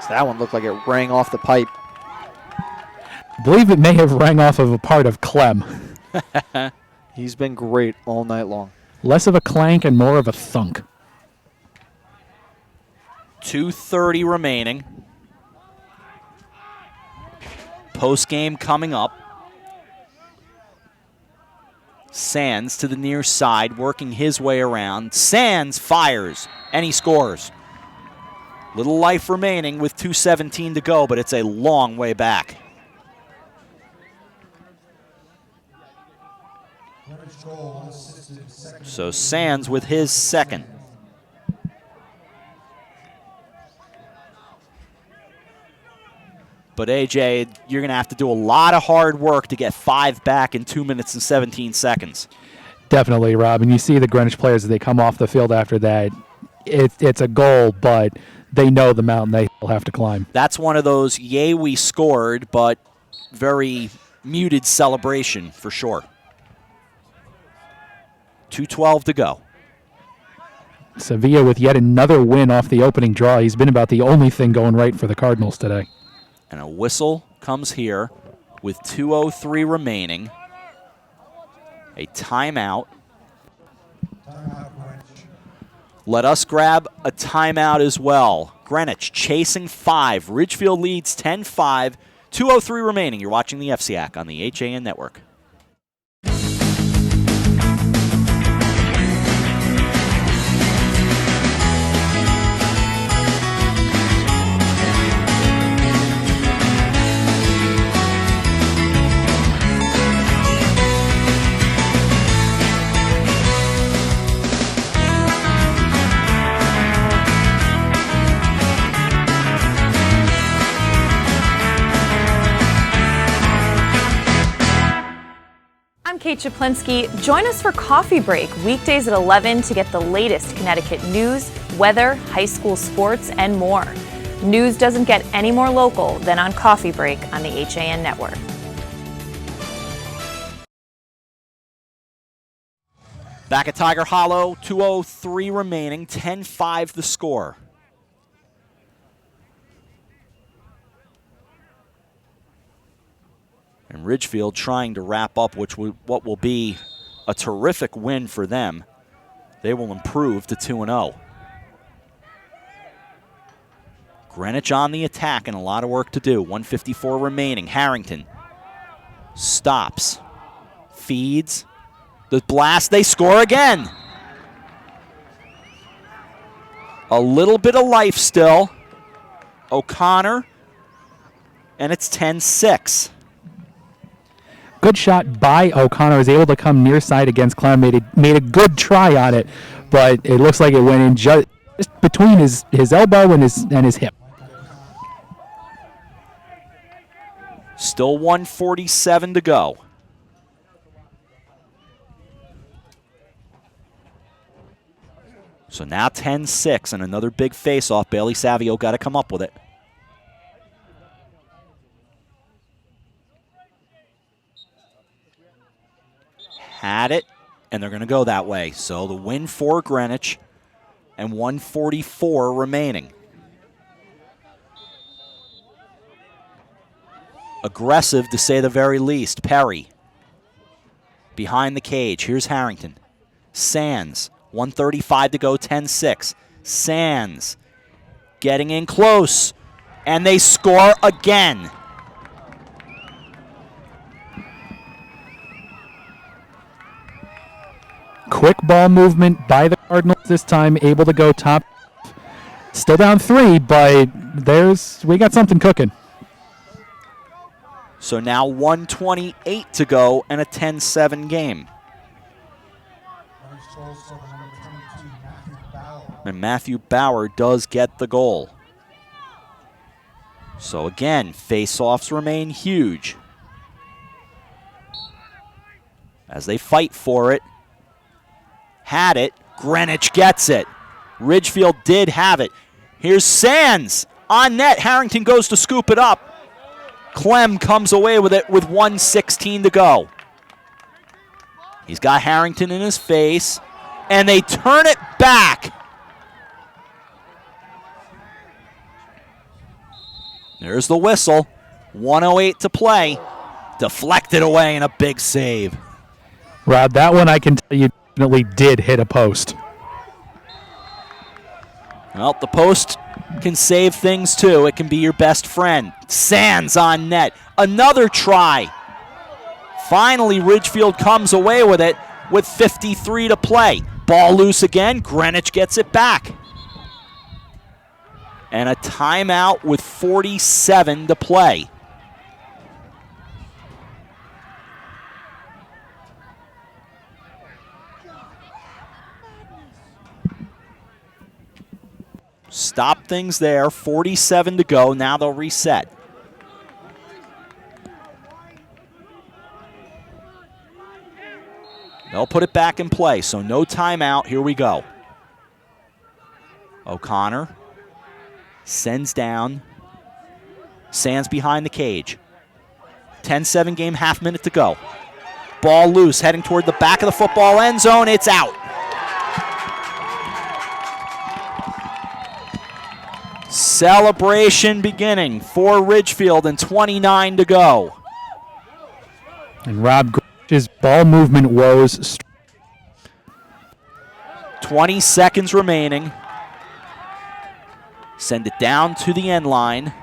So that one looked like it rang off the pipe. I believe it may have rang off of a part of Clem. He's been great all night long. Less of a clank and more of a thunk. 2:30 remaining. Post-game coming up. Sands to the near side, working his way around. Sands fires, and he scores. Little life remaining with 2:17 to go, but it's a long way back. So Sands with his second. But AJ, you're going to have to do a lot of hard work to get 5 back in 2 minutes and 17 seconds. Definitely, Rob. And you see the Greenwich players as they come off the field after that. It's a goal, but they know the mountain they will have to climb. That's one of those, yay, we scored, but very muted celebration for sure. 2:12 to go. Sevilla with yet another win off the opening draw. He's been about the only thing going right for the Cardinals today. And a whistle comes here with 2:03 remaining. A timeout. Let us grab a timeout as well. Greenwich chasing 5. Ridgefield leads 10-5. 2:03 remaining. You're watching the FCAC on the HAN Network. I'm Kate Chaplinsky. Join us for Coffee Break, weekdays at 11 to get the latest Connecticut news, weather, high school sports, and more. News doesn't get any more local than on Coffee Break on the HAN Network. Back at Tiger Hollow, 2:03 remaining, 10-5 the score. And Ridgefield trying to wrap up what will be a terrific win for them. They will improve to 2-0. Greenwich on the attack and a lot of work to do. 1:54 remaining. Harrington stops, feeds, The blast, they score again. A little bit of life still. O'Connor, and it's 10-6. Good shot by O'Connor. Was able to come near side against Clem. Made a good try on it, but it looks like it went in just between his elbow and his hip. Still 1:47 to go. So now 10-6 and another big face-off. Bailey Savio got to come up with it. Had it, and they're going to go that way. So the win for Greenwich, and 1:44 remaining. Aggressive, to say the very least. Perry behind the cage. Here's Harrington. Sands, 1:35 to go, 10-6. Sands getting in close, and they score again. Quick ball movement by the Cardinals this time, able to go top. Still down 3, but we got something cooking. So now 1:28 to go and a 10-7 game. And Matthew Bauer does get the goal. So again, face-offs remain huge as they fight for it. Had it. Greenwich gets it. Ridgefield did have it. Here's Sands on net. Harrington goes to scoop it up. Clem comes away with it with 1:16 to go. He's got Harrington in his face, and they turn it back. There's the whistle. 1:08 to play. Deflected away and a big save. Rob, that one I can tell you definitely did hit a post. Well, the post can save things too. It can be your best friend. Sands on net. Another try. Finally, Ridgefield comes away with it with 53 to play. Ball loose again. Greenwich gets it back. And a timeout with 47 to play. Stop things there. 47 to go. Now they'll reset. They'll put it back in play, so no timeout. Here we go. O'Connor sends down. Sands behind the cage. 10-7 game, half minute to go. Ball loose, heading toward the back of the football end zone. It's out. Celebration beginning for Ridgefield and 29 to go. And Rob Greenwich's ball movement woes. 20 seconds remaining. Send it down to the end line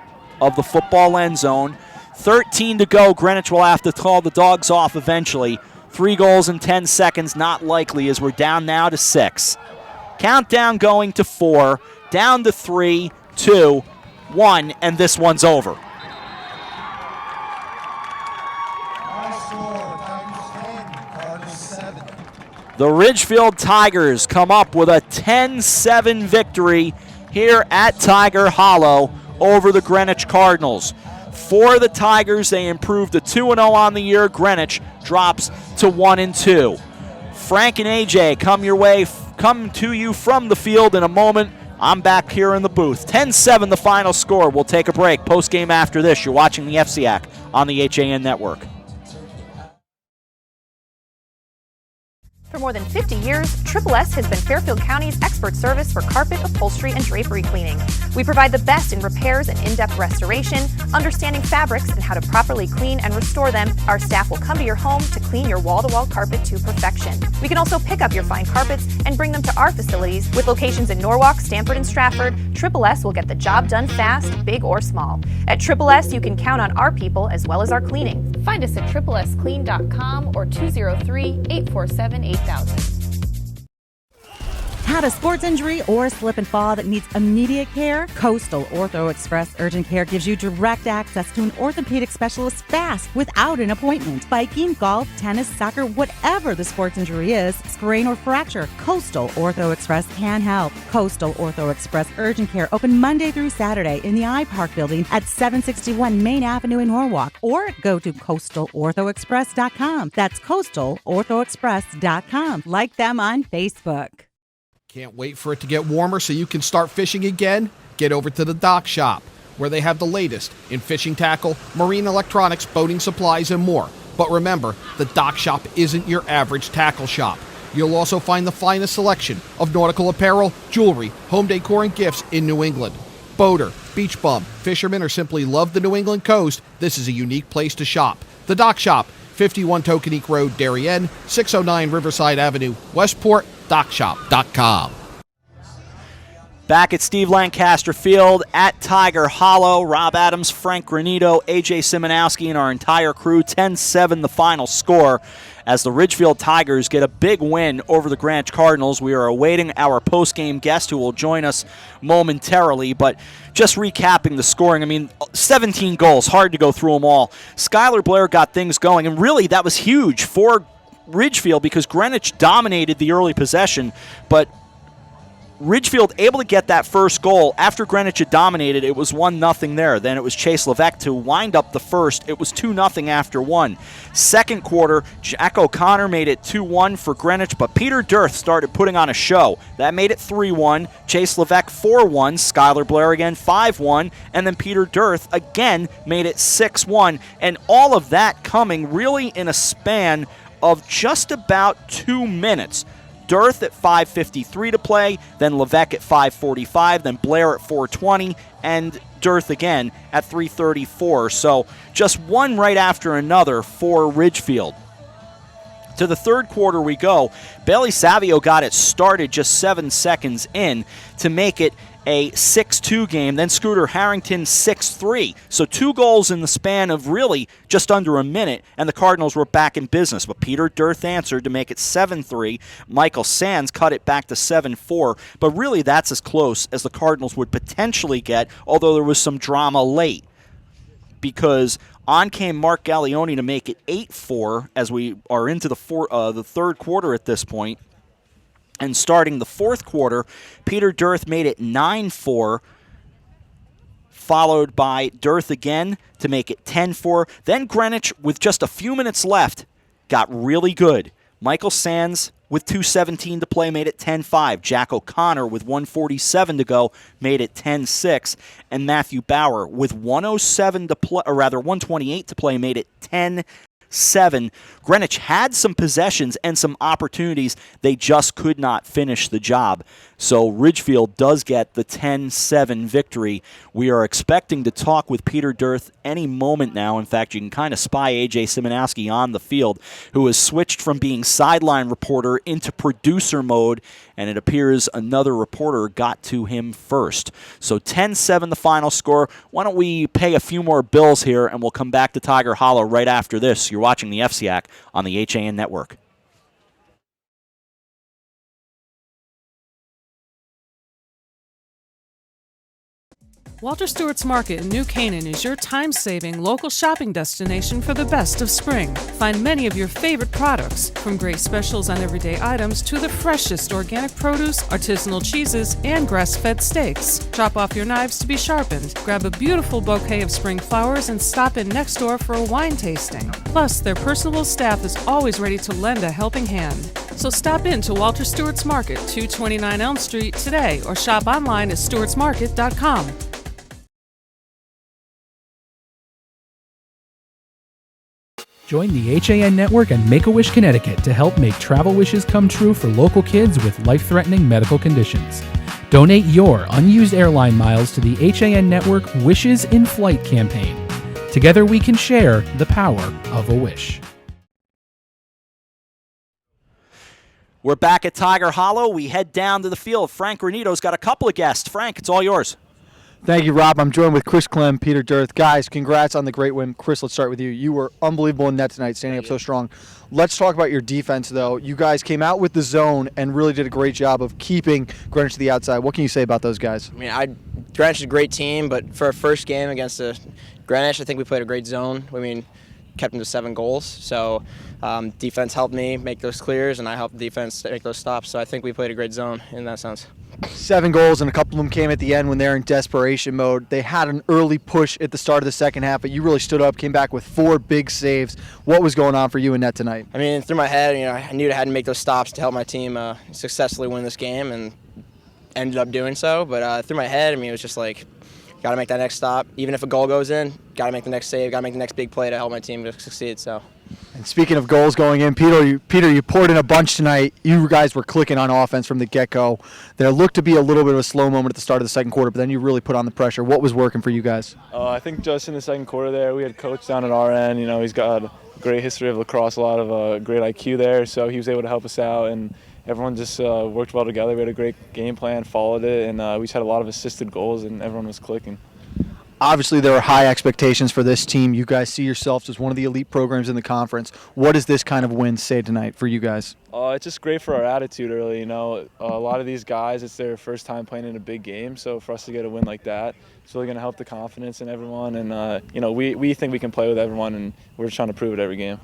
of the football end zone. 13 to go. Greenwich will have to call the dogs off eventually. 3 goals in 10 seconds, not likely, as we're down now to 6. Countdown going to 4, down to 3, 2, 1, and this one's over. The Ridgefield Tigers come up with a 10-7 victory here at Tiger Hollow over the Greenwich Cardinals. For the Tigers, they improved to 2-0 on the year. Greenwich drops to 1-2. Frank and AJ come to you from the field in a moment. I'm back here in the booth. 10-7 the final score. We'll take a break. Post-game after this. You're watching the FCAC on the HAN Network. For more than 50 years, Triple S has been Fairfield County's expert service for carpet, upholstery, and drapery cleaning. We provide the best in repairs and in-depth restoration, understanding fabrics and how to properly clean and restore them. Our staff will come to your home to clean your wall-to-wall carpet to perfection. We can also pick up your fine carpets and bring them to our facilities. With locations in Norwalk, Stamford, and Stratford, Triple S will get the job done fast, big or small. At Triple S, you can count on our people as well as our cleaning. Find us at triplesclean.com or 203-847-8000. Had a sports injury or slip and fall that needs immediate care? Coastal Ortho Express Urgent Care gives you direct access to an orthopedic specialist fast without an appointment. Biking, golf, tennis, soccer, whatever the sports injury is, sprain or fracture, Coastal Ortho Express can help. Coastal Ortho Express Urgent Care open Monday through Saturday in the iPark building at 761 Main Avenue in Norwalk, or go to coastalorthoexpress.com. That's coastalorthoexpress.com. Like them on Facebook. Can't wait for it to get warmer so you can start fishing again? Get over to the Dock Shop, where they have the latest in fishing tackle, marine electronics, boating supplies, and more. But remember, the Dock Shop isn't your average tackle shop. You'll also find the finest selection of nautical apparel, jewelry, home decor, and gifts in New England. Boater, beach bum, fisherman, or simply love the New England coast, this is a unique place to shop. The Dock Shop, 51 Tokenique Road, Darien, 609 Riverside Avenue, Westport, dockshop.com. Back at Steve Lancaster Field at Tiger Hollow, Rob Adams, Frank Granito, A.J. Simonowski, and our entire crew. 10-7 the final score as the Ridgefield Tigers get a big win over the Greenwich Cardinals. We are awaiting our post-game guest who will join us momentarily, but just recapping the scoring, I mean, 17 goals, hard to go through them all. Skylar Blair got things going, and really that was huge for Ridgefield because Greenwich dominated the early possession, but Ridgefield able to get that first goal after Greenwich had dominated. It was 1-0 there. Then it was Chase Levesque to wind up the first. It was 2-0 after one. Second quarter, Jack O'Connor made it 2-1 for Greenwich, but Peter Dirth started putting on a show. That made it 3-1. Chase Levesque 4-1. Skylar Blair again 5-1. And then Peter Dirth again made it 6-1. And all of that coming really in a span of just about 2 minutes. Dirth at 5:53 to play, then Levesque at 5:45, then Blair at 4:20, and Dirth again at 3:34. So just one right after another for Ridgefield. To the third quarter we go. Bailey Savio got it started just 7 seconds in to make it a 6-2 game. Then Scooter Harrington 6-3. So 2 goals in the span of really just under a minute, and the Cardinals were back in business. But Peter Dirth answered to make it 7-3. Michael Sands cut it back to 7-4. But really that's as close as the Cardinals would potentially get, although there was some drama late. Because on came Mark Gallioni to make it 8-4 as we are into the third quarter at this point. And starting the fourth quarter, Peter Dirth made it 9-4, followed by Dirth again to make it 10-4. Then Greenwich, with just a few minutes left, got really good. Michael Sands, with 2:17 to play, made it 10-5. Jack O'Connor, with 1:47 to go, made it 10-6. And Matthew Bauer, with 128 to play, made it 10-7. Greenwich had some possessions and some opportunities. They just could not finish the job. So Ridgefield does get the 10-7 victory. We are expecting to talk with Peter Dirth any moment now. In fact, you can kind of spy A.J. Simonowski on the field, who has switched from being sideline reporter into producer mode, and it appears another reporter got to him first. So 10-7 the final score. Why don't we pay a few more bills here, and we'll come back to Tiger Hollow right after this. You're watching the FCAC on the HAN Network. Walter Stewart's Market in New Canaan is your time-saving local shopping destination for the best of spring. Find many of your favorite products, from great specials on everyday items to the freshest organic produce, artisanal cheeses, and grass-fed steaks. Drop off your knives to be sharpened, grab a beautiful bouquet of spring flowers, and stop in next door for a wine tasting. Plus, their personable staff is always ready to lend a helping hand. So stop in to Walter Stewart's Market, 229 Elm Street today, or shop online at stewartsmarket.com. Join the HAN Network and Make-A-Wish Connecticut to help make travel wishes come true for local kids with life-threatening medical conditions. Donate your unused airline miles to the HAN Network Wishes in Flight campaign. Together we can share the power of a wish. We're back at Tiger Hollow. We head down to the field. Frank Granito's got a couple of guests. Frank, it's all yours. Thank you, Rob. I'm joined with Chris Clem, Peter Dirth. Guys, congrats on the great win. Chris, let's start with you. You were unbelievable in net tonight, standing up so strong. Let's talk about your defense, though. You guys came out with the zone and really did a great job of keeping Greenwich to the outside. What can you say about those guys? I mean, Greenwich is a great team, but for our first game against Greenwich, I think we played a great zone. Kept them to 7 goals. So defense helped me make those clears, and I helped the defense make those stops. So I think we played a great zone in that sense. 7 goals, and a couple of them came at the end when they're in desperation mode. They had an early push at the start of the second half, but you really stood up, came back with 4 big saves. What was going on for you in net tonight? I mean, through my head, I knew I had to make those stops to help my team successfully win this game, and ended up doing so. But through my head, it was just like, got to make that next stop. Even if a goal goes in, got to make the next save, got to make the next big play to help my team to succeed. So. And speaking of goals going in, Peter, you poured in a bunch tonight. You guys were clicking on offense from the get-go. There looked to be a little bit of a slow moment at the start of the second quarter, but then you really put on the pressure. What was working for you guys? I think just in the second quarter there, we had Coach down at our end. He's got a great history of lacrosse, a lot of great IQ there, so he was able to help us out, and everyone just worked well together. We had a great game plan, followed it, and we just had a lot of assisted goals, and everyone was clicking. Obviously, there are high expectations for this team. You guys see yourselves as one of the elite programs in the conference. What does this kind of win say tonight for you guys? It's just great for our attitude early. A lot of these guys, it's their first time playing in a big game, so for us to get a win like that, it's really going to help the confidence in everyone. And, we think we can play with everyone, and we're just trying to prove it every game.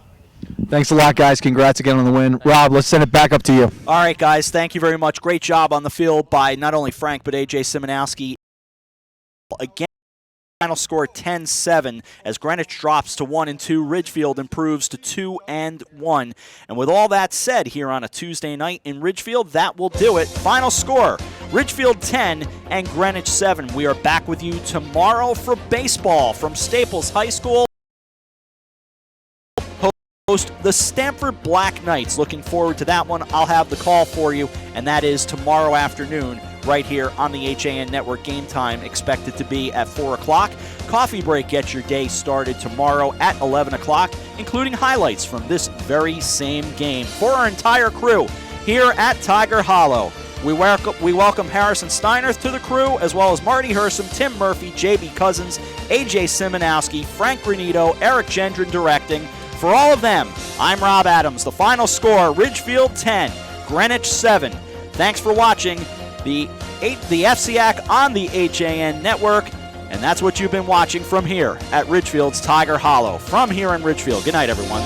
Thanks a lot, guys. Congrats again on the win. Rob, let's send it back up to you. All right, guys, thank you very much. Great job on the field by not only Frank, but A.J. Simonowski. Again, final score 10-7 as Greenwich drops to 1-2. Ridgefield improves to 2-1. And with all that said, here on a Tuesday night in Ridgefield, that will do it. Final score, Ridgefield 10 and Greenwich 7. We are back with you tomorrow for baseball from Staples High School. Host the Stamford Black Knights. Looking forward to that one. I'll have the call for you, and that is tomorrow afternoon right here on the HAN Network. Game time expected to be at 4 o'clock. Coffee break gets your day started tomorrow at 11 o'clock, including highlights from this very same game. For our entire crew here at Tiger Hollow, we welcome Harrison Steinerth to the crew, as well as Marty Hersom, Tim Murphy, JB Cousins, AJ Simonowski, Frank Granito, Eric Gendron directing. For all of them, I'm Rob Adams. The final score, Ridgefield 10, Greenwich 7. Thanks for watching the FCAC on the HAN Network, and that's what you've been watching from here at Ridgefield's Tiger Hollow. From here in Ridgefield, good night, everyone.